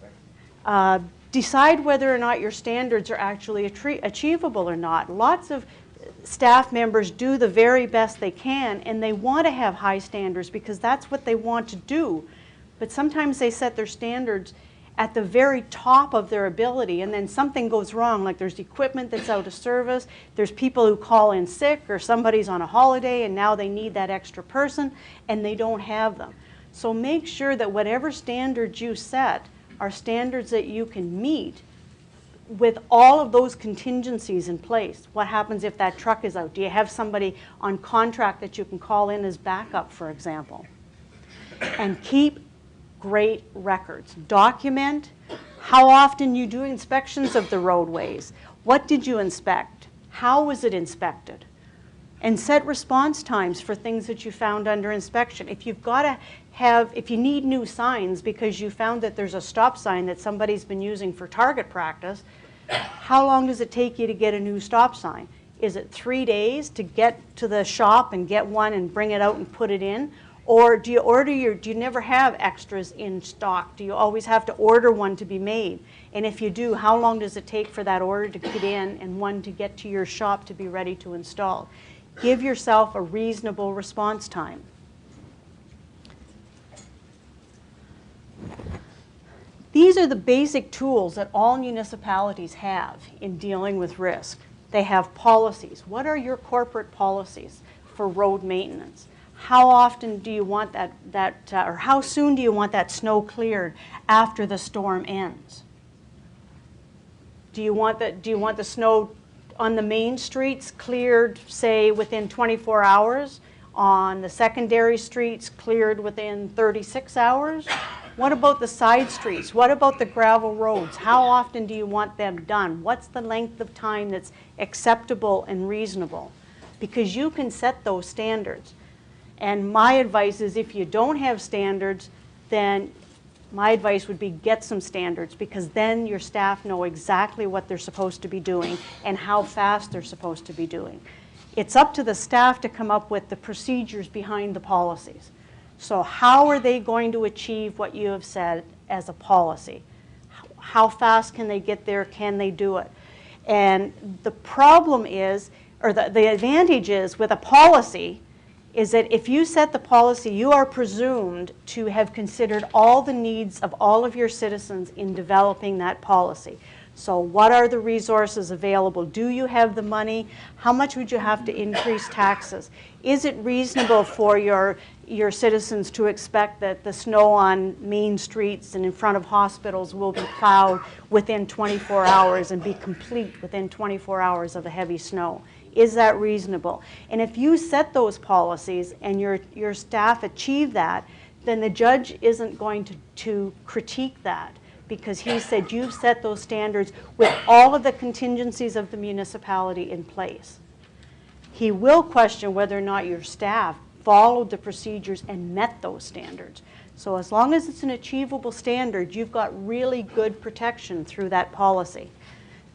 Decide whether or not your standards are actually achievable or not. Lots of staff members do the very best they can, and they want to have high standards because that's what they want to do. But sometimes they set their standards at the very top of their ability, and then something goes wrong, like there's equipment that's out of service, there's people who call in sick, or somebody's on a holiday and now they need that extra person and they don't have them. So make sure that whatever standards you set are standards that you can meet with all of those contingencies in place. What happens if that truck is out? Do you have somebody on contract that you can call in as backup, for example? And keep great records. Document how often you do inspections of the roadways. What did you inspect? How was it inspected? And set response times for things that you found under inspection. If you've got to if you need new signs because you found that there's a stop sign that somebody's been using for target practice, how long does it take you to get a new stop sign? Is it 3 days to get to the shop and get one and bring it out and put it in? Or do you never have extras in stock? Do you always have to order one to be made? And if you do, how long does it take for that order to get in and one to get to your shop to be ready to install? Give yourself a reasonable response time. These are the basic tools that all municipalities have in dealing with risk. They have policies. What are your corporate policies for road maintenance? How often do you want or how soon do you want that snow cleared after the storm ends? Do you want the snow on the main streets cleared, say, within 24 hours? On the secondary streets cleared within 36 hours? What about the side streets? What about the gravel roads? How often do you want them done? What's the length of time that's acceptable and reasonable? Because you can set those standards. And my advice is if you don't have standards, then my advice would be get some standards, because then your staff know exactly what they're supposed to be doing and how fast they're supposed to be doing. It's up to the staff to come up with the procedures behind the policies. So how are they going to achieve what you have said as a policy? How fast can they get there? Can they do it? And the problem is, or the advantage is with a policy, is that if you set the policy, you are presumed to have considered all the needs of all of your citizens in developing that policy. So what are the resources available? Do you have the money? How much would you have to increase taxes? Is it reasonable for your citizens to expect that the snow on main streets and in front of hospitals will be plowed within 24 hours and be complete within 24 hours of the heavy snow? Is that reasonable? And if you set those policies and your staff achieve that, then the judge isn't going to critique that, because he said you've set those standards with all of the contingencies of the municipality in place. He will question whether or not your staff followed the procedures and met those standards. So as long as it's an achievable standard, you've got really good protection through that policy.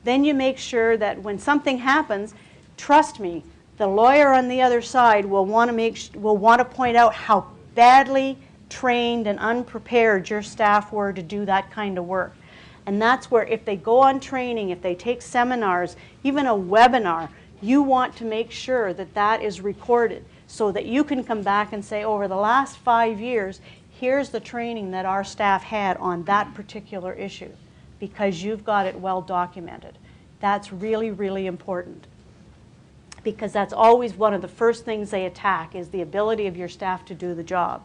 Then you make sure that when something happens, trust me, the lawyer on the other side will want to point out how badly trained and unprepared your staff were to do that kind of work. And that's where, if they go on training, if they take seminars, even a webinar, you want to make sure that that is recorded so that you can come back and say, over the last 5 years, here's the training that our staff had on that particular issue, because you've got it well documented. That's really, really important, because that's always one of the first things they attack, is the ability of your staff to do the job.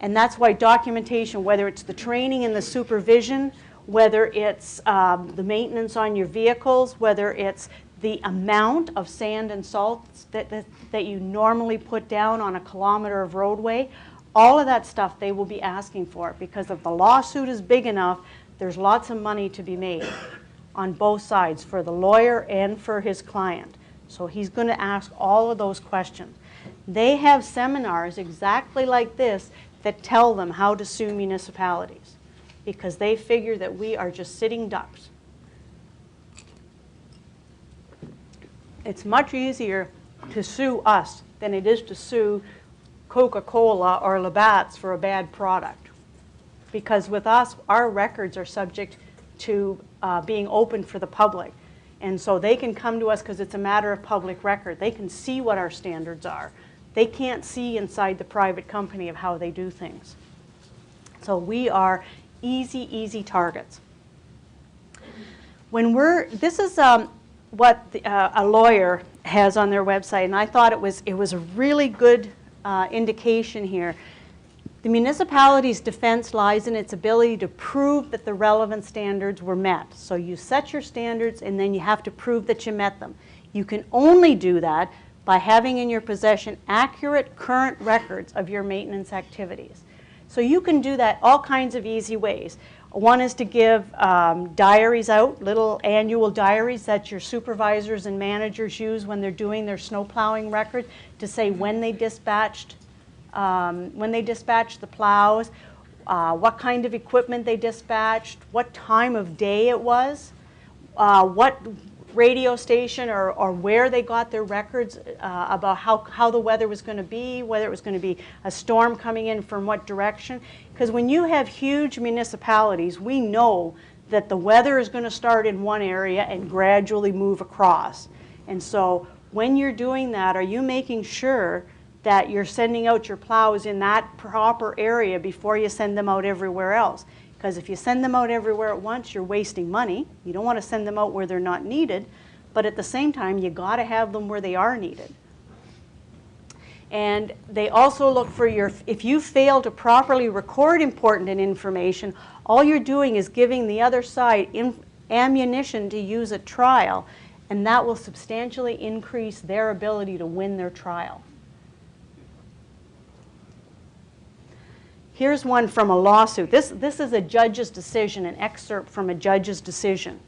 And that's why documentation, whether it's the training and the supervision, whether it's the maintenance on your vehicles, whether it's the amount of sand and salt that you normally put down on a kilometer of roadway, all of that stuff they will be asking for, because if the lawsuit is big enough, there's lots of money to be made on both sides, for the lawyer and for his client. So he's going to ask all of those questions. They have seminars exactly like this that tell them how to sue municipalities, because they figure that we are just sitting ducks. It's much easier to sue us than it is to sue Coca-Cola or Labatt's for a bad product. because with us, our records are subject to being open for the public. And so they can come to us because it's a matter of public record. They can see what our standards are. They can't see inside the private company of how they do things. So we are easy, easy targets. This is what a lawyer has on their website, and I thought it was a really good indication here. The municipality's defense lies in its ability to prove that the relevant standards were met. So you set your standards and then you have to prove that you met them. You can only do that by having in your possession accurate current records of your maintenance activities. So you can do that all kinds of easy ways. One is to give diaries out, little annual diaries that your supervisors and managers use when they're doing their snow plowing record to say when they dispatched the plows, what kind of equipment they dispatched, what time of day it was, what radio station or where they got their records about how the weather was going to be, whether it was going to be a storm coming in from what direction. Because when you have huge municipalities, we know that the weather is going to start in one area and gradually move across. And so when you're doing that, are you making sure that you're sending out your plows in that proper area before you send them out everywhere else? Because if you send them out everywhere at once, you're wasting money. You don't want to send them out where they're not needed, but at the same time, you got to have them where they are needed. And they also look for if you fail to properly record important information, all you're doing is giving the other side ammunition to use at trial, and that will substantially increase their ability to win their trial. Here's one from a lawsuit. This is a judge's decision, an excerpt from a judge's decision.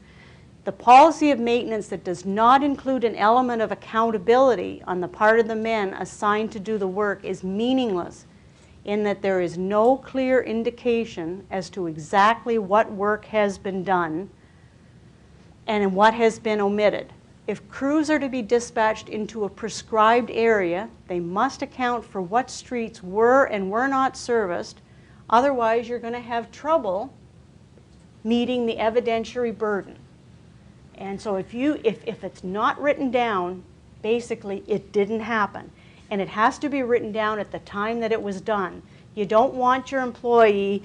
The policy of maintenance that does not include an element of accountability on the part of the men assigned to do the work is meaningless in that there is no clear indication as to exactly what work has been done and what has been omitted. If crews are to be dispatched into a prescribed area, they must account for what streets were and were not serviced. Otherwise, you're going to have trouble meeting the evidentiary burden. And so if it's not written down, basically it didn't happen. And it has to be written down at the time that it was done. You don't want your employee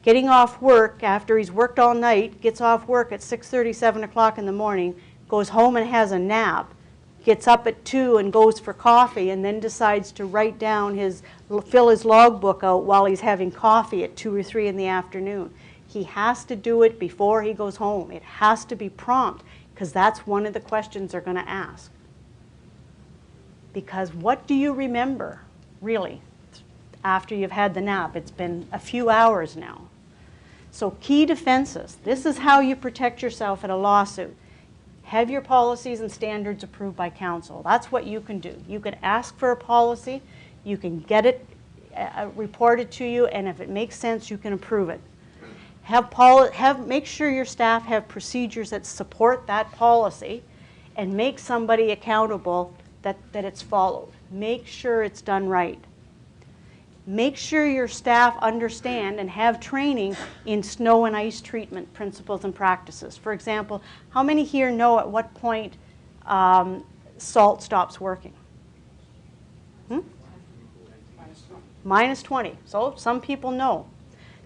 getting off work after he's worked all night, gets off work at 6:30, 7 o'clock in the morning, goes home and has a nap, gets up at 2 and goes for coffee, and then decides to write down fill his logbook out while he's having coffee at 2 or 3 in the afternoon. He has to do it before he goes home. It has to be prompt, because that's one of the questions they're going to ask. Because what do you remember, really, after you've had the nap? It's been a few hours now. So key defenses. This is how you protect yourself in a lawsuit. Have your policies and standards approved by council. That's what you can do. You can ask for a policy, you can get it reported to you, and if it makes sense, you can approve it. Make sure your staff have procedures that support that policy, and make somebody accountable that it's followed. Make sure it's done right. Make sure your staff understand and have training in snow and ice treatment principles and practices. For example, how many here know at what point salt stops working? Minus 20. So some people know.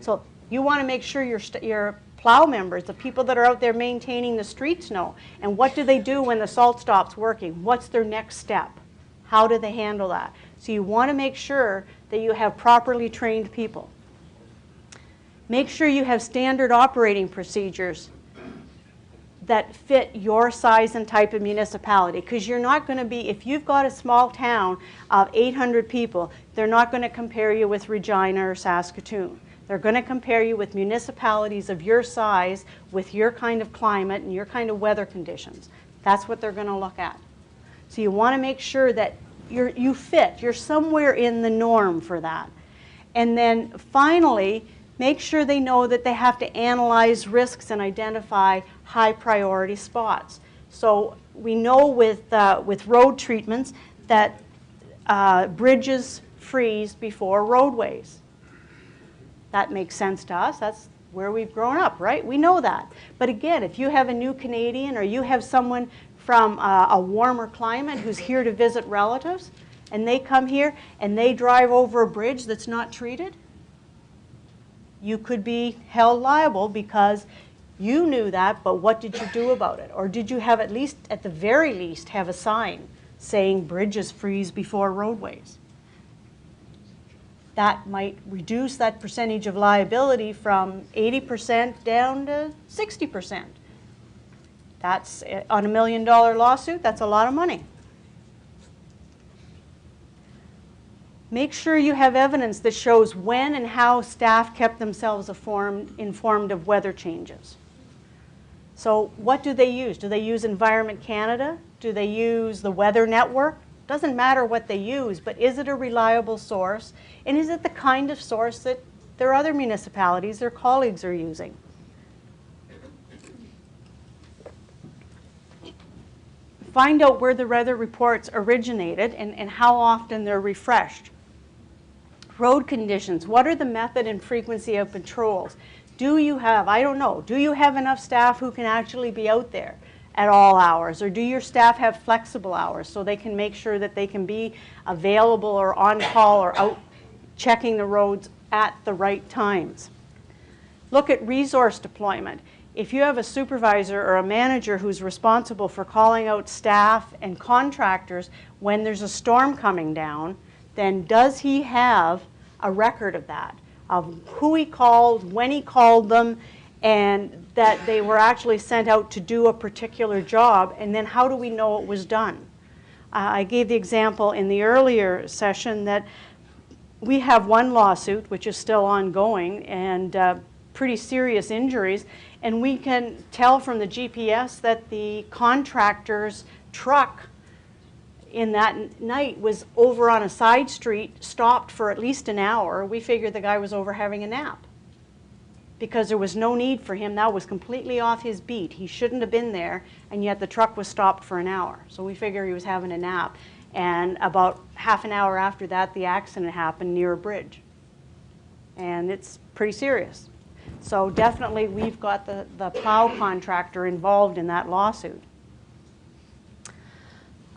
So you want to make sure your plow members, the people that are out there maintaining the streets, know. And what do they do when the salt stops working? What's their next step? How do they handle that? So you want to make sure that you have properly trained people. Make sure you have standard operating procedures that fit your size and type of municipality, because you're not going to be, if you've got a small town of 800 people, they're not going to compare you with Regina or Saskatoon. They're going to compare you with municipalities of your size, with your kind of climate and your kind of weather conditions. That's what they're going to look at. So you want to make sure that you fit. You're somewhere in the norm for that. And then finally, make sure they know that they have to analyze risks and identify high priority spots. So we know with road treatments that bridges freeze before roadways. That makes sense to us. That's where we've grown up, right? We know that. But again, if you have a new Canadian or you have someone from a warmer climate who's here to visit relatives, and they come here and they drive over a bridge that's not treated, you could be held liable because you knew that, but what did you do about it? Or did you have at least, at the very least, have a sign saying bridges freeze before roadways? That might reduce that percentage of liability from 80% down to 60%. That's, on $1 million lawsuit, that's a lot of money. Make sure you have evidence that shows when and how staff kept themselves informed of weather changes. So what do they use? Do they use Environment Canada? Do they use the Weather Network? Doesn't matter what they use, but is it a reliable source? And is it the kind of source that their other municipalities, their colleagues are using? Find out where the weather reports originated and how often they're refreshed. Road conditions, what are the method and frequency of patrols? Do you have, I don't know, do you have enough staff who can actually be out there at all hours? Or do your staff have flexible hours so they can make sure that they can be available or on call or out checking the roads at the right times? Look at resource deployment. If you have a supervisor or a manager who's responsible for calling out staff and contractors when there's a storm coming down, then does he have a record of that, of who he called, when he called them, and that they were actually sent out to do a particular job, and then how do we know it was done? I gave the example in the earlier session that we have one lawsuit, which is still ongoing, and pretty serious injuries, and we can tell from the GPS that the contractor's truck in that night was over on a side street, stopped for at least an hour. We figured the guy was over having a nap because there was no need for him. That was completely off his beat. He shouldn't have been there, and yet the truck was stopped for an hour. So we figure he was having a nap. And about half an hour after that, the accident happened near a bridge. And it's pretty serious. So definitely we've got the plow contractor involved in that lawsuit.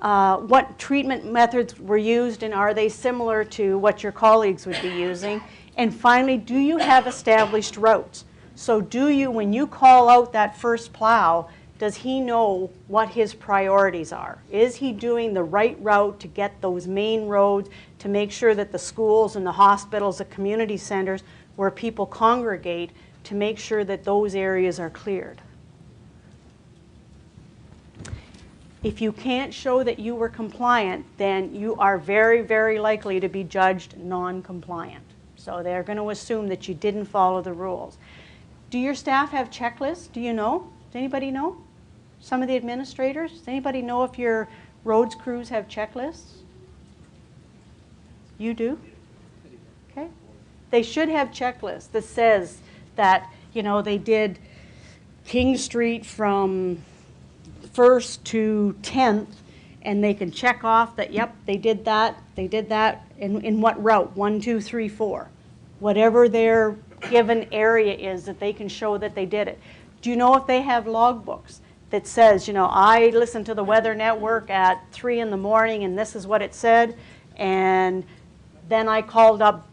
What treatment methods were used, and are they similar to what your colleagues would be using? And finally, do you have established routes? So do you, when you call out that first plow, does he know what his priorities are? Is he doing the right route to get those main roads, to make sure that the schools and the hospitals, the community centers where people congregate, to make sure that those areas are cleared? If you can't show that you were compliant, then you are very, very likely to be judged non-compliant. So they're going to assume that you didn't follow the rules. Do your staff have checklists? Do you know? Does anybody know? Some of the administrators? Does anybody know if your roads crews have checklists? You do? Okay. They should have checklists that says that, you know, they did King Street from 1st to 10th, and they can check off that, yep, they did that, in what route, 1, 2, 3, 4. Whatever their given area is, that they can show that they did it. Do you know if they have logbooks that says, you know, I listened to the Weather Network at 3 in the morning and this is what it said, and then I called up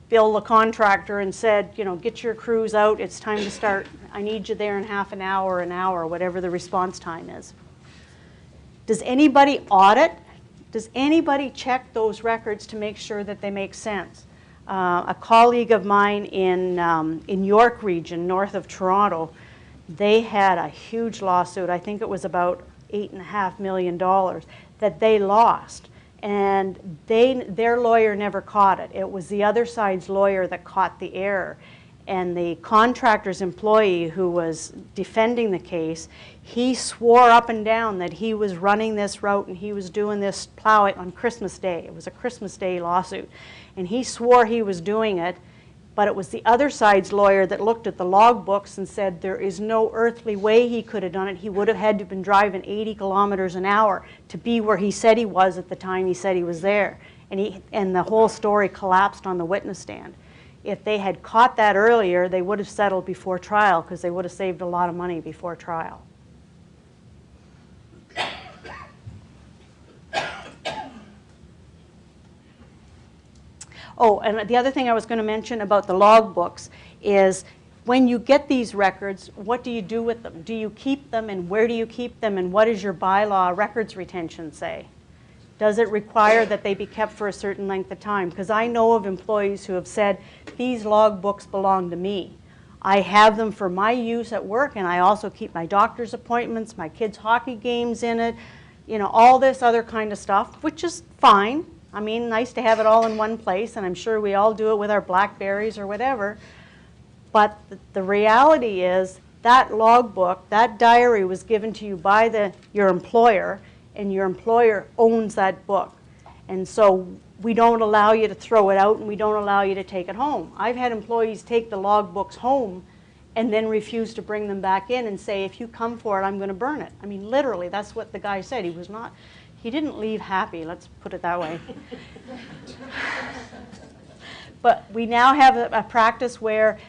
Bill the contractor and said, you know, get your crews out, it's time to start. I need you there in half an hour, whatever the response time is. Does anybody audit? Does anybody check those records to make sure that they make sense? A colleague of mine in York region, north of Toronto, they had a huge lawsuit. I think it was about $8.5 million that they lost. And their lawyer never caught it. It was the other side's lawyer that caught the error. And the contractor's employee who was defending the case, he swore up and down that he was running this route and he was doing this plowing on Christmas Day. It was a Christmas Day lawsuit. And he swore he was doing it, but it was the other side's lawyer that looked at the log books and said there is no earthly way he could have done it. He would have had to have been driving 80 kilometers an hour to be where he said he was at the time he said he was there. And the whole story collapsed on the witness stand. If they had caught that earlier, they would have settled before trial because they would have saved a lot of money before trial. Oh, and the other thing I was going to mention about the log books is when you get these records, what do you do with them? Do you keep them, and where do you keep them, and what does your bylaw records retention say? Does it require that they be kept for a certain length of time? Because I know of employees who have said, these log books belong to me. I have them for my use at work, and I also keep my doctor's appointments, my kids' hockey games in it, you know, all this other kind of stuff, which is fine. I mean, nice to have it all in one place, and I'm sure we all do it with our Blackberries or whatever. But the reality is that logbook, that diary was given to you by your employer, and your employer owns that book. And so we don't allow you to throw it out, and we don't allow you to take it home. I've had employees take the logbooks home and then refuse to bring them back in and say, if you come for it, I'm going to burn it. I mean, literally, that's what the guy said. He didn't leave happy, let's put it that way. But we now have a practice where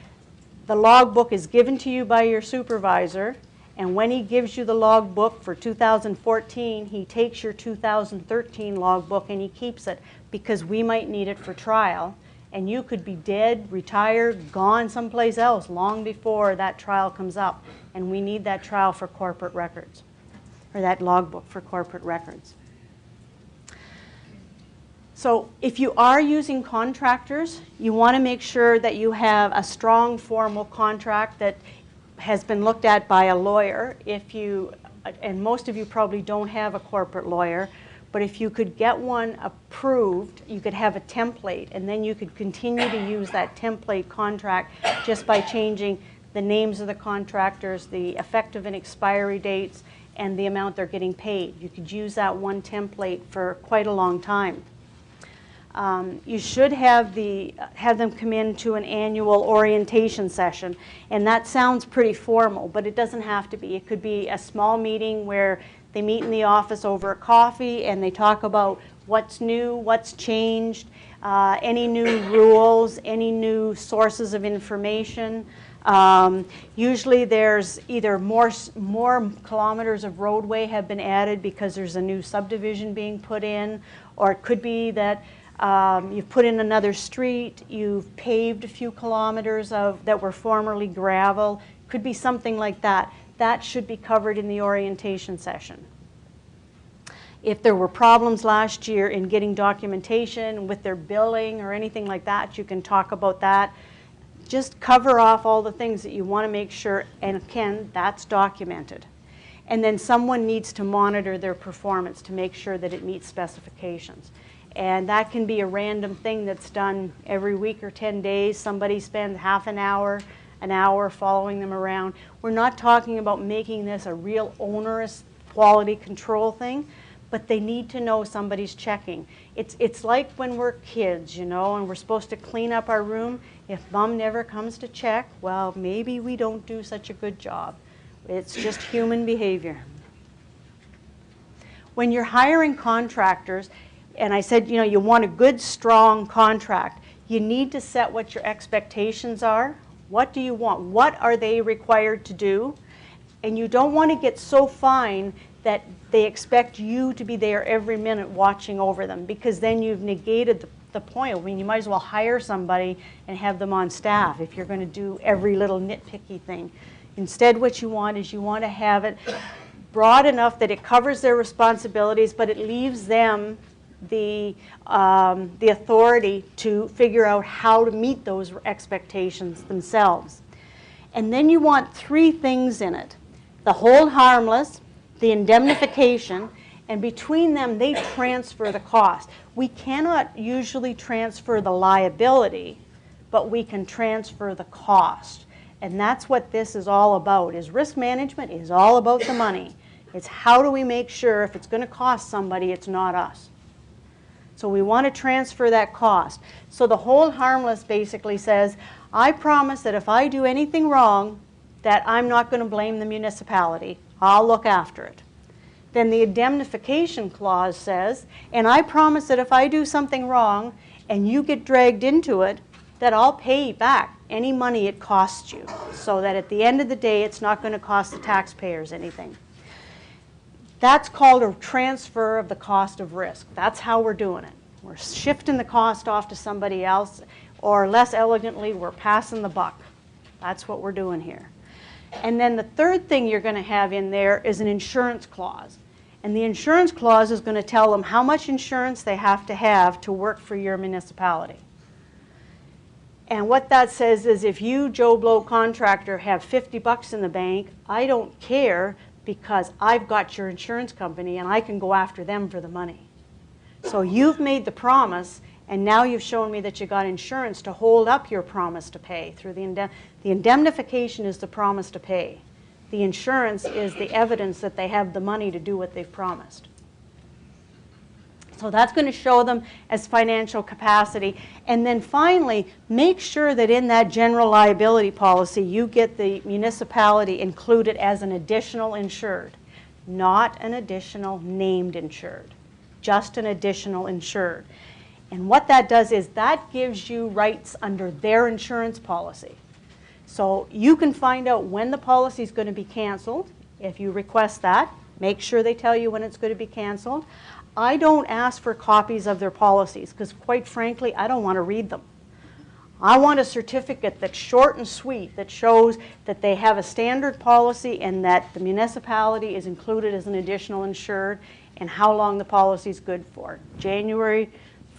the logbook is given to you by your supervisor, and when he gives you the logbook for 2014, he takes your 2013 logbook and he keeps it because we might need it for trial. And you could be dead, retired, gone someplace else long before that trial comes up. And we need that trial for corporate records, or that logbook for corporate records. So if you are using contractors, you want to make sure that you have a strong formal contract that has been looked at by a lawyer. And most of you probably don't have a corporate lawyer, but if you could get one approved, you could have a template, and then you could continue to use that template contract just by changing the names of the contractors, the effective and expiry dates, and the amount they're getting paid. You could use that one template for quite a long time. You should have them come in to an annual orientation session, and that sounds pretty formal, but it doesn't have to be. It could be a small meeting where they meet in the office over a coffee and they talk about what's new, what's changed, any new rules, any new sources of information. Usually there's either more kilometers of roadway have been added because there's a new subdivision being put in, or it could be that you've put in another street, you've paved a few kilometers that were formerly gravel. Could be something like that. That should be covered in the orientation session. If there were problems last year in getting documentation with their billing or anything like that, you can talk about that. Just cover off all the things that you want to make sure, and again, that's documented. And then someone needs to monitor their performance to make sure that it meets specifications. And that can be a random thing that's done every week or 10 days. Somebody spends half an hour following them around. We're not talking about making this a real onerous quality control thing, but they need to know somebody's checking. It's like when we're kids, you know, and we're supposed to clean up our room. If mom never comes to check, well, maybe we don't do such a good job. It's just human behavior. When you're hiring contractors, and I said, you know, you want a good, strong contract, you need to set what your expectations are. What do you want? What are they required to do? And you don't want to get so fine that they expect you to be there every minute watching over them, because then you've negated the point. I mean, you might as well hire somebody and have them on staff if you're going to do every little nitpicky thing. Instead, what you want is you want to have it broad enough that it covers their responsibilities, but it leaves them the authority to figure out how to meet those expectations themselves. And then you want three things in it: the hold harmless, the indemnification, and between them they transfer the cost. We cannot usually transfer the liability, but we can transfer the cost. And that's what this is all about. Is risk management is all about the money. It's how do we make sure if it's going to cost somebody, it's not us. So we want to transfer that cost. So the hold harmless basically says, I promise that if I do anything wrong, that I'm not going to blame the municipality. I'll look after it. Then the indemnification clause says, and I promise that if I do something wrong and you get dragged into it, that I'll pay back any money it costs you, so that at the end of the day, it's not going to cost the taxpayers anything. That's called a transfer of the cost of risk. That's how we're doing it. We're shifting the cost off to somebody else, or less elegantly, we're passing the buck. That's what we're doing here. And then the third thing you're going to have in there is an insurance clause. And the insurance clause is going to tell them how much insurance they have to work for your municipality. And what that says is, if you, Joe Blow contractor, have 50 bucks in the bank, I don't care, because I've got your insurance company and I can go after them for the money. So you've made the promise, and now you've shown me that you got insurance to hold up your promise to pay. Through the indemnification is the promise to pay. The insurance is the evidence that they have the money to do what they've promised. So that's going to show them as financial capacity. And then finally, make sure that in that general liability policy, you get the municipality included as an additional insured, not an additional named insured, just an additional insured. And what that does is that gives you rights under their insurance policy. So you can find out when the policy is going to be canceled. If you request that, make sure they tell you when it's going to be canceled. I don't ask for copies of their policies because, quite frankly, I don't want to read them. I want a certificate that's short and sweet, that shows that they have a standard policy and that the municipality is included as an additional insured, and how long the policy is good for. January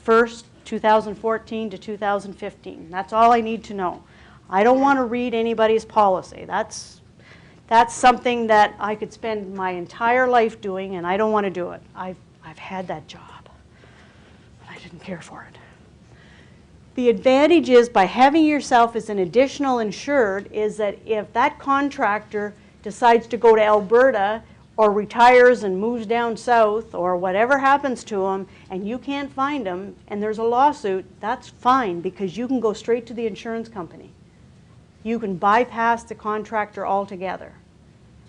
1st, 2014 to 2015. That's all I need to know. I don't want to read anybody's policy. That's something that I could spend my entire life doing, and I don't want to do it. I've had that job, but I didn't care for it. The advantage is, by having yourself as an additional insured, is that if that contractor decides to go to Alberta or retires and moves down south or whatever happens to him and you can't find him and there's a lawsuit, that's fine, because you can go straight to the insurance company. You can bypass the contractor altogether.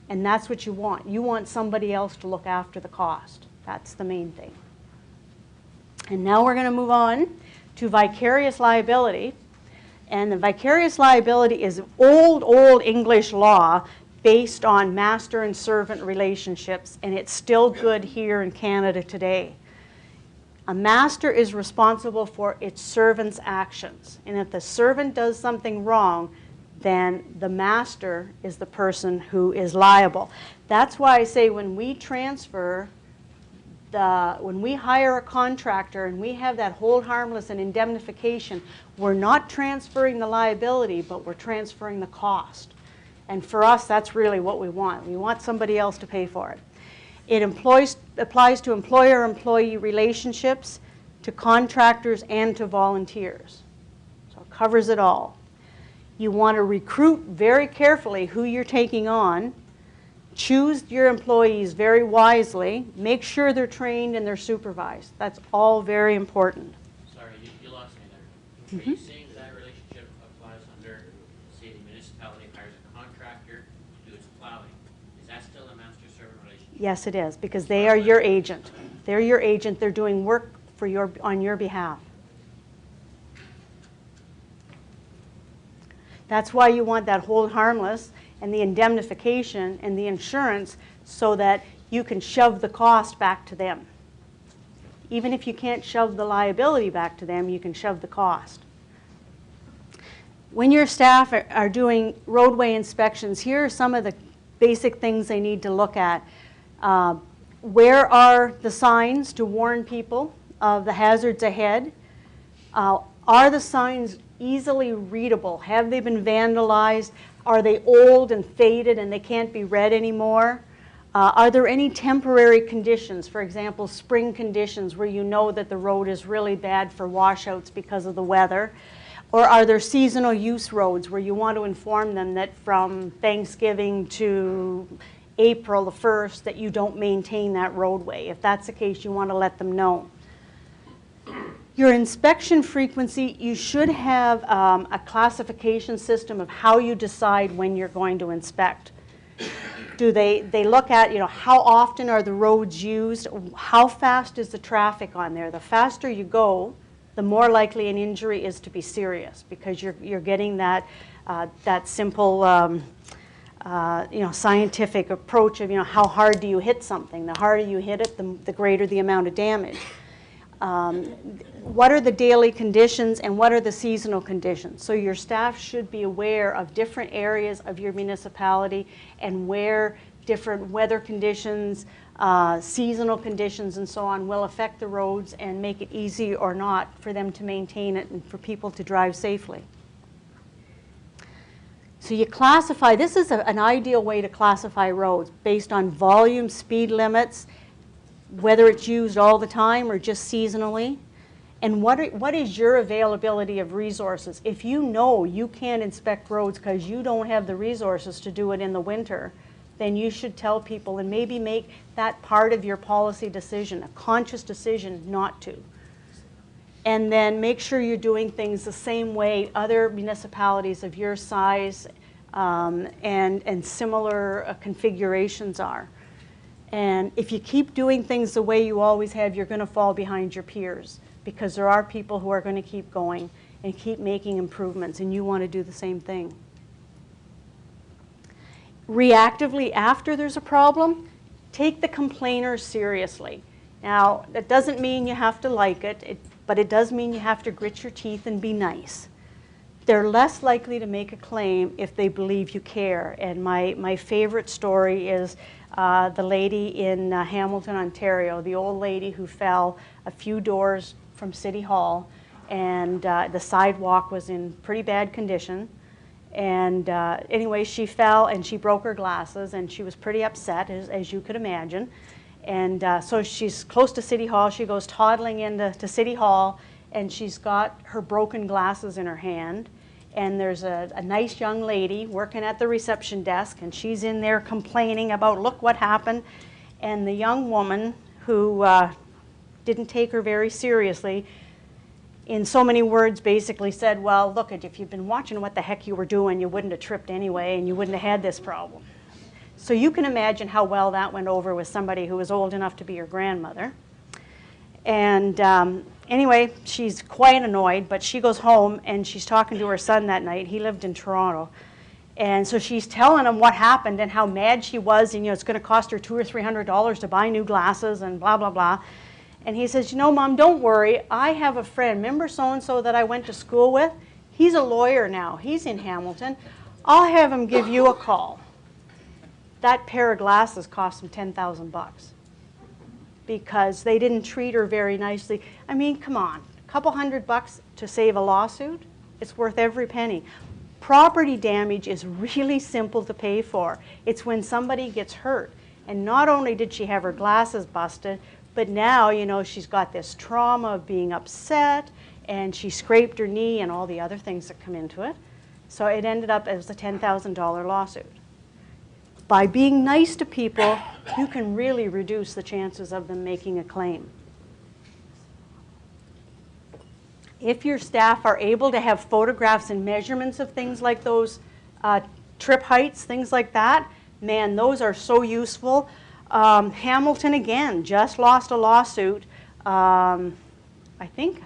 And that's what you want. You want somebody else to look after the cost. That's the main thing. And now we're going to move on to vicarious liability. And the vicarious liability is old English law based on master and servant relationships, and it's still good here in Canada today. A master is responsible for its servant's actions. And if the servant does something wrong, then the master is the person who is liable. That's why I say when we hire a contractor and we have that hold harmless and indemnification, we're not transferring the liability, but we're transferring the cost. And for us, that's really what we want. We want somebody else to pay for it. It applies to employer-employee relationships, to contractors, and to volunteers. So it covers it all. You want to recruit very carefully who you're taking on. Choose your employees very wisely. Make sure they're trained and they're supervised. That's all very important. Sorry, you lost me there. Are you saying that relationship applies under, say, the municipality hires a contractor to do its plowing? Is that still a master-servant relationship? Yes, it is, because they are your agent. They're your agent. They're doing work for on your behalf. That's why you want that hold harmless and the indemnification and the insurance, so that you can shove the cost back to them. Even if you can't shove the liability back to them, you can shove the cost. When your staff are doing roadway inspections, here are some of the basic things they need to look at. Where are the signs to warn people of the hazards ahead? Are the signs easily readable? Have they been vandalized? Are they old and faded and they can't be read anymore? Are there any temporary conditions, for example, spring conditions, where you know that the road is really bad for washouts because of the weather? Or are there seasonal use roads where you want to inform them that from Thanksgiving to April the 1st that you don't maintain that roadway? If that's the case, you want to let them know. Your inspection frequency, you should have a classification system of how you decide when you're going to inspect. Do they look at, how often are the roads used? How fast is the traffic on there? The faster you go, the more likely an injury is to be serious, because you're getting that simple scientific approach of, how hard do you hit something? The harder you hit it, the greater the amount of damage. What are the daily conditions and what are the seasonal conditions? So your staff should be aware of different areas of your municipality and where different weather conditions, seasonal conditions and so on will affect the roads and make it easy or not for them to maintain it and for people to drive safely. So you classify, this is an ideal way to classify roads based on volume, speed limits, whether it's used all the time or just seasonally, and what is your availability of resources. If you know you can't inspect roads because you don't have the resources to do it in the winter, then you should tell people and maybe make that part of your policy decision, a conscious decision not to. And then make sure you're doing things the same way other municipalities of your size and similar configurations are. And if you keep doing things the way you always have, you're going to fall behind your peers, because there are people who are going to keep going and keep making improvements, and you want to do the same thing. Reactively, after there's a problem, take the complainer seriously. Now, that doesn't mean you have to like it, but it does mean you have to grit your teeth and be nice. They're less likely to make a claim if they believe you care. And my favorite story is the lady in Hamilton, Ontario, the old lady who fell a few doors from City Hall, and the sidewalk was in pretty bad condition. And anyway, she fell and she broke her glasses, and she was pretty upset, as you could imagine. And so she's close to City Hall. She goes toddling into City Hall, and she's got her broken glasses in her hand. And there's a nice young lady working at the reception desk, and she's in there complaining about, look what happened. And the young woman, who didn't take her very seriously, in so many words basically said, well, look, if you'd been watching what the heck you were doing, you wouldn't have tripped anyway, and you wouldn't have had this problem. So you can imagine how well that went over with somebody who was old enough to be your grandmother. And anyway, she's quite annoyed, but she goes home and she's talking to her son that night. He lived in Toronto. And so she's telling him what happened and how mad she was, and it's going to cost her $200 or $300 to buy new glasses and blah, blah, blah. And he says, Mom, don't worry. I have a friend. Remember so-and-so that I went to school with? He's a lawyer now. He's in Hamilton. I'll have him give you a call. That pair of glasses cost him $10,000 because they didn't treat her very nicely. I mean, come on. A couple $100 to save a lawsuit? It's worth every penny. Property damage is really simple to pay for. It's when somebody gets hurt. And not only did she have her glasses busted, but now, she's got this trauma of being upset, and she scraped her knee and all the other things that come into it. So it ended up as a $10,000 lawsuit. By being nice to people, you can really reduce the chances of them making a claim. If your staff are able to have photographs and measurements of things like those trip heights, things like that, man, those are so useful. Hamilton, again, just lost a lawsuit. I think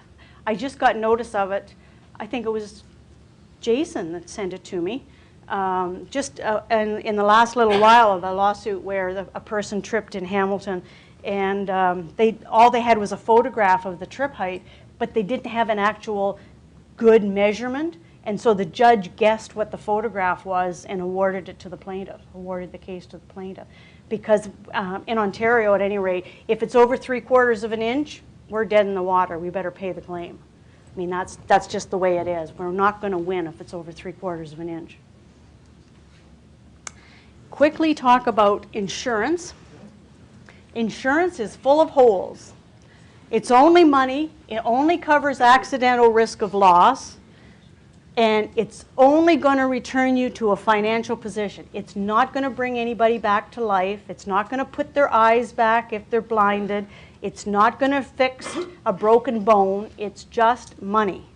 I just got notice of it. I think it was Jason that sent it to me. Just in the last little while of the lawsuit where a person tripped in Hamilton, and all they had was a photograph of the trip height, but they didn't have an actual good measurement, and so the judge guessed what the photograph was and awarded it to the plaintiff, awarded the case to the plaintiff. Because in Ontario, at any rate, if it's over 3/4 of an inch, we're dead in the water. We better pay the claim. I mean, that's just the way it is. We're not going to win if it's over 3/4 of an inch. Quickly talk about insurance. Insurance is full of holes. It's only money. It only covers accidental risk of loss. And it's only going to return you to a financial position. It's not going to bring anybody back to life. It's not going to put their eyes back if they're blinded. It's not going to fix a broken bone. It's just money.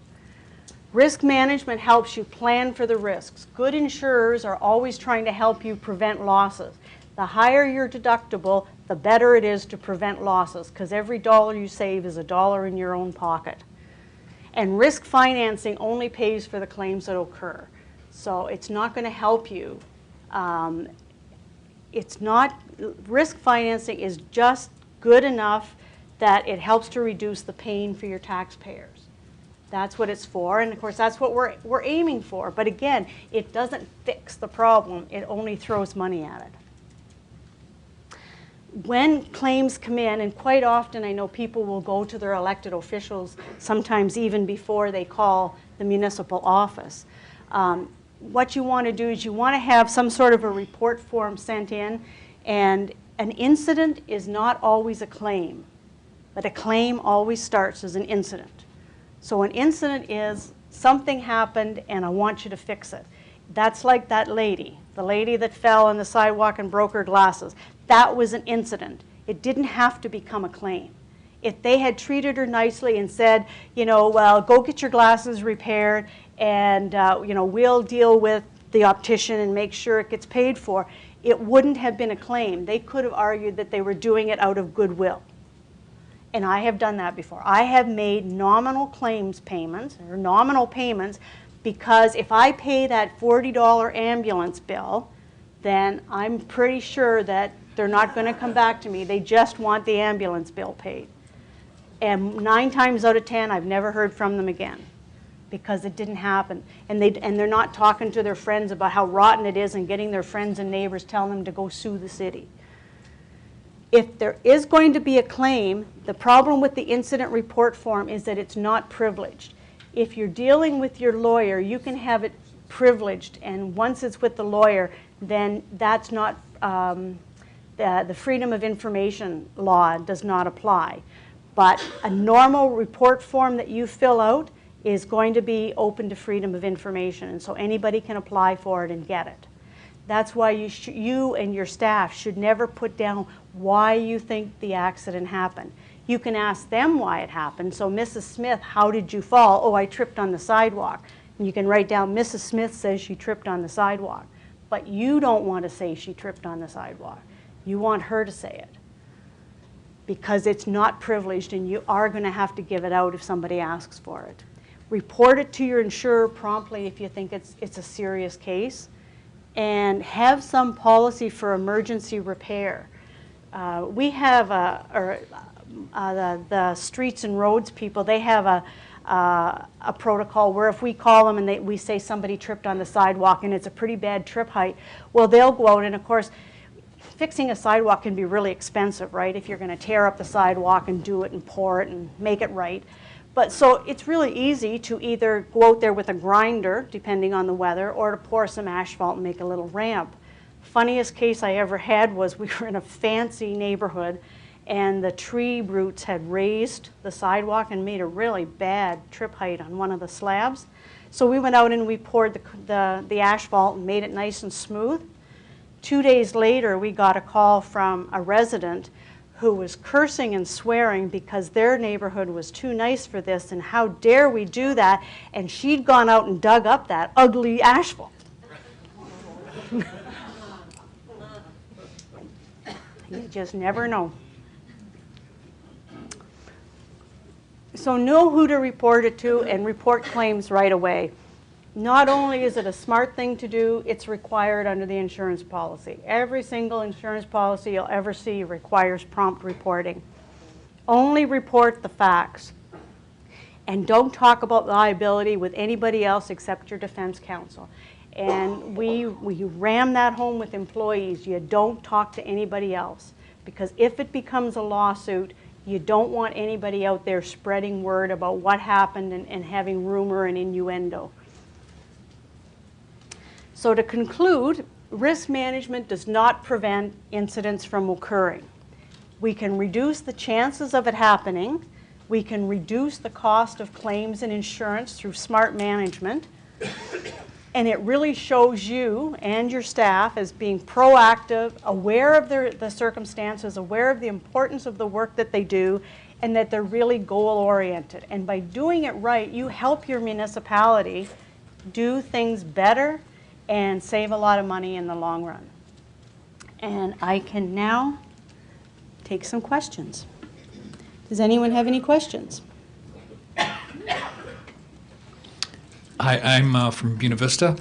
Risk management helps you plan for the risks. Good insurers are always trying to help you prevent losses. The higher your deductible, the better it is to prevent losses, because every dollar you save is a dollar in your own pocket. And risk financing only pays for the claims that occur. So it's not going to help you. Risk financing is just good enough that it helps to reduce the pain for your taxpayers. That's what it's for, and of course that's what we're aiming for. But again, it doesn't fix the problem, it only throws money at it. When claims come in, and quite often I know people will go to their elected officials, sometimes even before they call the municipal office. What you want to do is you want to have some sort of a report form sent in, and an incident is not always a claim, but a claim always starts as an incident. So an incident is something happened and I want you to fix it. That's like that lady, the lady that fell on the sidewalk and broke her glasses. That was an incident. It didn't have to become a claim. If they had treated her nicely and said, you know, well, go get your glasses repaired and you know, we'll deal with the optician and make sure it gets paid for, it wouldn't have been a claim. They could have argued that they were doing it out of goodwill. And I have done that before. I have made nominal claims payments, or nominal payments, because if I pay that $40 ambulance bill, then I'm pretty sure that they're not going to come back to me. They just want the ambulance bill paid. And 9 times out of 10, I've never heard from them again because it didn't happen. And they're not talking to their friends about how rotten it is and getting their friends and neighbors telling them to go sue the city. If there is going to be a claim, the problem with the incident report form is that it's not privileged. If you're dealing with your lawyer, you can have it privileged, and once it's with the lawyer, then that's not, the Freedom of Information law does not apply. But a normal report form that you fill out is going to be open to freedom of information, and so anybody can apply for it and get it. That's why you and your staff should never put down why you think the accident happened. You can ask them why it happened. So, Mrs. Smith, how did you fall? Oh, I tripped on the sidewalk. And you can write down, Mrs. Smith says she tripped on the sidewalk. But you don't want to say she tripped on the sidewalk. You want her to say it. Because it's not privileged and you are going to have to give it out if somebody asks for it. Report it to your insurer promptly if you think it's a serious case. And have some policy for emergency repair. We have the streets and roads people, they have a protocol where if we call them and we say somebody tripped on the sidewalk and it's a pretty bad trip height, well, they'll go out, and of course fixing a sidewalk can be really expensive, right, if you're going to tear up the sidewalk and do it and pour it and make it right. But so it's really easy to either go out there with a grinder, depending on the weather, or to pour some asphalt and make a little ramp. Funniest case I ever had was we were in a fancy neighborhood and the tree roots had raised the sidewalk and made a really bad trip height on one of the slabs. So we went out and we poured the asphalt and made it nice and smooth. 2 days later, we got a call from a resident who was cursing and swearing because their neighborhood was too nice for this, and how dare we do that, and she'd gone out and dug up that ugly asphalt. You just never know. So know who to report it to and report claims right away. Not only is it a smart thing to do, it's required under the insurance policy. Every single insurance policy you'll ever see requires prompt reporting. Only report the facts. And don't talk about liability with anybody else except your defense counsel. And we ram that home with employees. You don't talk to anybody else. Because if it becomes a lawsuit, you don't want anybody out there spreading word about what happened and having rumor and innuendo. So to conclude, risk management does not prevent incidents from occurring. We can reduce the chances of it happening. We can reduce the cost of claims and insurance through smart management. And it really shows you and your staff as being proactive, aware of the circumstances, aware of the importance of the work that they do, and that they're really goal-oriented. And by doing it right, you help your municipality do things better and save a lot of money in the long run. And I can now take some questions. Does anyone have any questions? Hi, I'm from Buena Vista.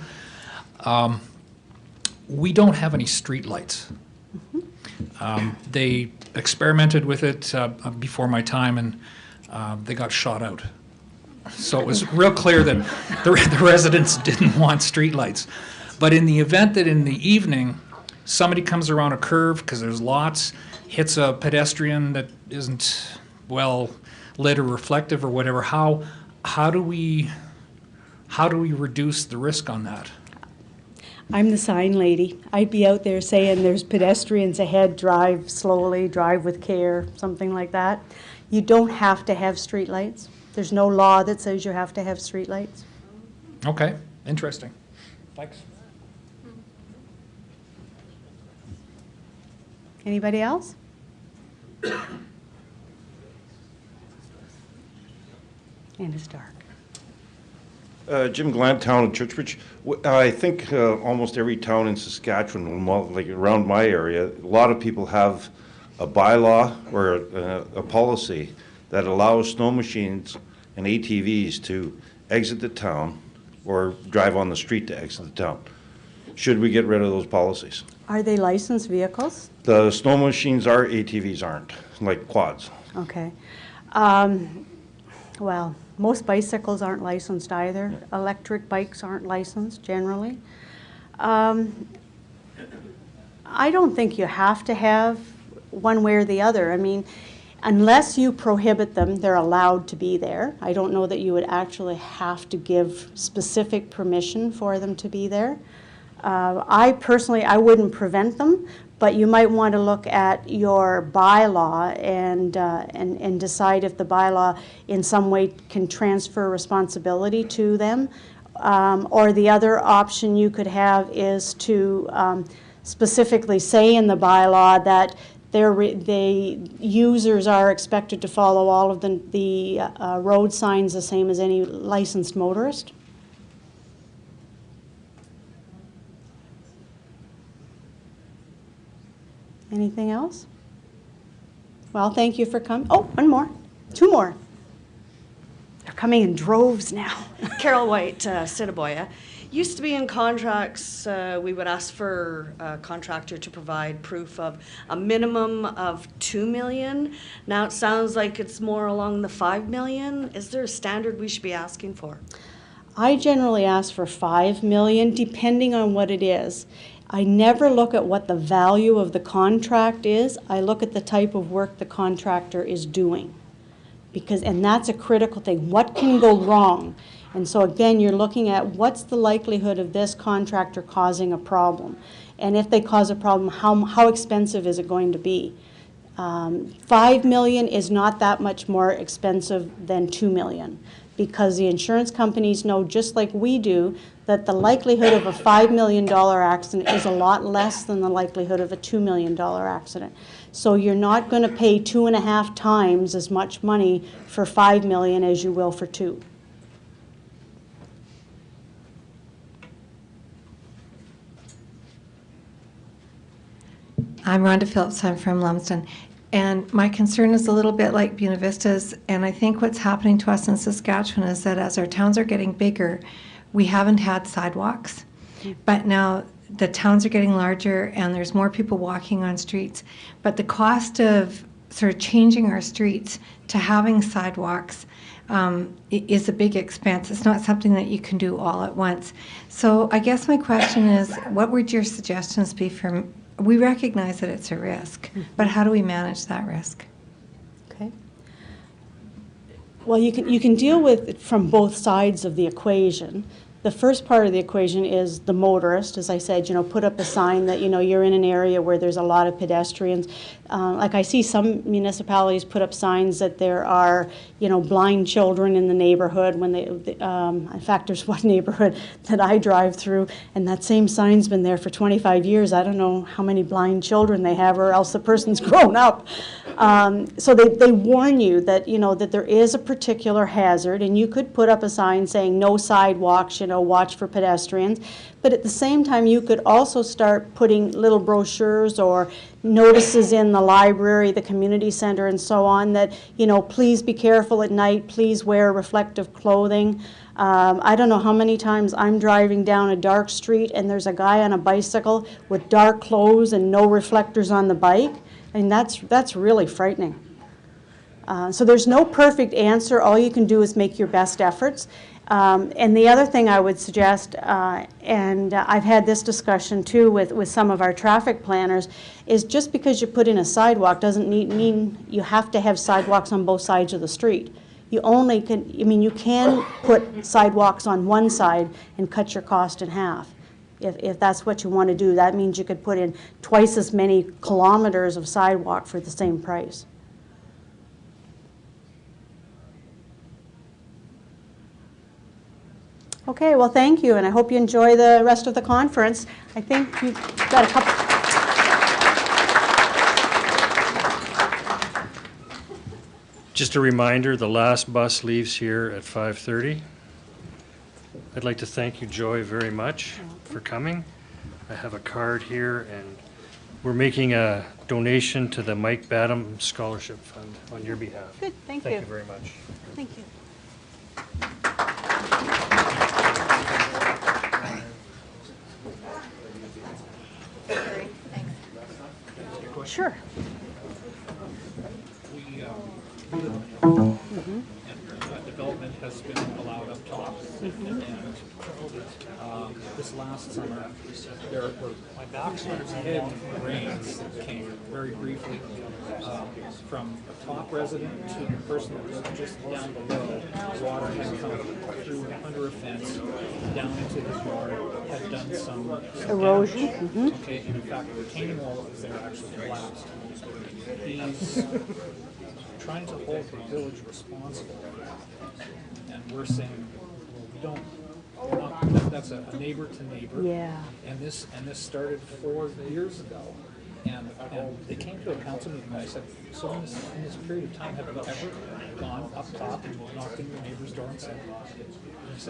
We don't have any street lights. They experimented with it before my time, and they got shot out. So it was real clear that the residents didn't want street lights. But in the event that in the evening, somebody comes around a curve, because there's lots, hits a pedestrian that isn't well lit or reflective or whatever, how do we reduce the risk on that? I'm the sign lady. I'd be out there saying there's pedestrians ahead, drive slowly, drive with care, something like that. You don't have to have streetlights. There's no law that says you have to have streetlights. Okay, interesting. Thanks. Anybody else? And it's dark. Jim Glant, town of Churchbridge. I think almost every town in Saskatchewan, like around my area, a lot of people have a bylaw or a policy that allows snow machines and ATVs to exit the town or drive on the street to exit the town. Should we get rid of those policies? Are they licensed vehicles? The snow machines are, ATVs aren't, like quads. Okay. Well, most bicycles aren't licensed either. Electric bikes aren't licensed generally. I don't think you have to have one way or the other. I mean, unless you prohibit them, they're allowed to be there. I don't know that you would actually have to give specific permission for them to be there. I personally wouldn't prevent them, but you might want to look at your bylaw and decide if the bylaw in some way can transfer responsibility to them. Or the other option you could have is to specifically say in the bylaw that users are expected to follow all of the road signs the same as any licensed motorist. Anything else? Well, thank you for coming. Oh, one more. Two more. They're coming in droves now. Carol White, Sitaboya. Used to be in contracts, we would ask for a contractor to provide proof of a minimum of 2 million. Now it sounds like it's more along the 5 million. Is there a standard we should be asking for? I generally ask for 5 million, depending on what it is. I never look at what the value of the contract is. I look at the type of work the contractor is doing. And that's a critical thing. What can go wrong? And so again, you're looking at what's the likelihood of this contractor causing a problem? And if they cause a problem, how expensive is it going to be? 5 million is not that much more expensive than 2 million, because the insurance companies know, just like we do, that the likelihood of a $5 million accident is a lot less than the likelihood of a $2 million accident. So you're not going to pay 2.5 times as much money for 5 million as you will for 2. I'm Rhonda Phillips. I'm from Lumsden. And my concern is a little bit like Buena Vista's, and I think what's happening to us in Saskatchewan is that as our towns are getting bigger, we haven't had sidewalks, but now the towns are getting larger and there's more people walking on streets, but the cost of sort of changing our streets to having sidewalks is a big expense. It's not something that you can do all at once. So I guess my question is, what would your suggestions be for, we recognize that it's a risk, but how do we manage that risk? Okay. Well, you can deal with it from both sides of the equation. The first part of the equation is the motorist. As I said, put up a sign that, you're in an area where there's a lot of pedestrians. Like I see some municipalities put up signs that there are, blind children in the neighborhood. When in fact, there's one neighborhood that I drive through, and that same sign's been there for 25 years. I don't know how many blind children they have, or else the person's grown up. So they warn you that, that there is a particular hazard, and you could put up a sign saying no sidewalks, watch for pedestrians. But at the same time, you could also start putting little brochures or notices in the library, the community center, and so on that, please be careful at night, please wear reflective clothing. I don't know how many times I'm driving down a dark street and there's a guy on a bicycle with dark clothes and no reflectors on the bike. I mean, that's really frightening. So there's no perfect answer. All you can do is make your best efforts. And the other thing I would suggest, and I've had this discussion too with some of our traffic planners, is just because you put in a sidewalk doesn't mean you have to have sidewalks on both sides of the street. You can put sidewalks on one side and cut your cost in half. If that's what you want to do, that means you could put in twice as many kilometers of sidewalk for the same price. Okay, well, thank you, and I hope you enjoy the rest of the conference. I think you've got a couple. Just a reminder, the last bus leaves here at 5:30. I'd like to thank you, Joy, very much for coming. I have a card here, and we're making a donation to the Mike Badham Scholarship Fund on your behalf. Good, thank you. Thank you very much. Thank you. Sure. Development has been allowed up top. And this last summer, there were my backwards head rains that came very briefly from a top resident to the person that was just down below. Water had come through under a fence down into his yard, had done some Erosion. damage. Okay, and in fact, the retaining wall that was there actually collapsed. He's trying to hold the village responsible, and we're saying, well, we're not, that's a neighbor to neighbor. Yeah. And this started 4 years ago, and they came to a council meeting, and I said, so in this period of time, have you ever gone up top and knocked on your neighbor's door and said,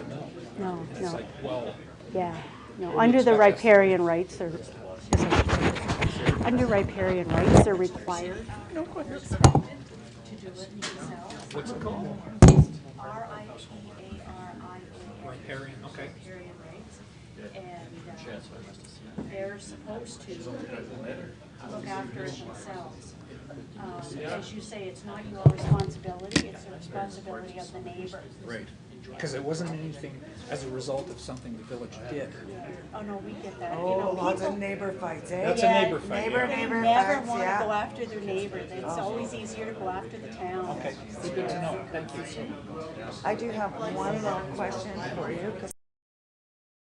no. No, And it's no. like, well, Yeah. No, under the riparian rights, they're required. No, go ahead. what's it called? R-I-P-A-R-I-A. Riparian, okay. Riparian rights. And they're supposed to look after it themselves. As you say, it's not your responsibility, it's the responsibility of the neighbor. Right. Because it wasn't anything as a result of something the village did. Oh, no, we get that. Oh, lots people- of neighbor fights, eh? That's a neighbor fight. Neighbor, yeah. neighbor Never fights, want to yeah. go after their neighbor. It's always easier to go after the town. Okay, good to know. Thank you. I do have one more question for you, because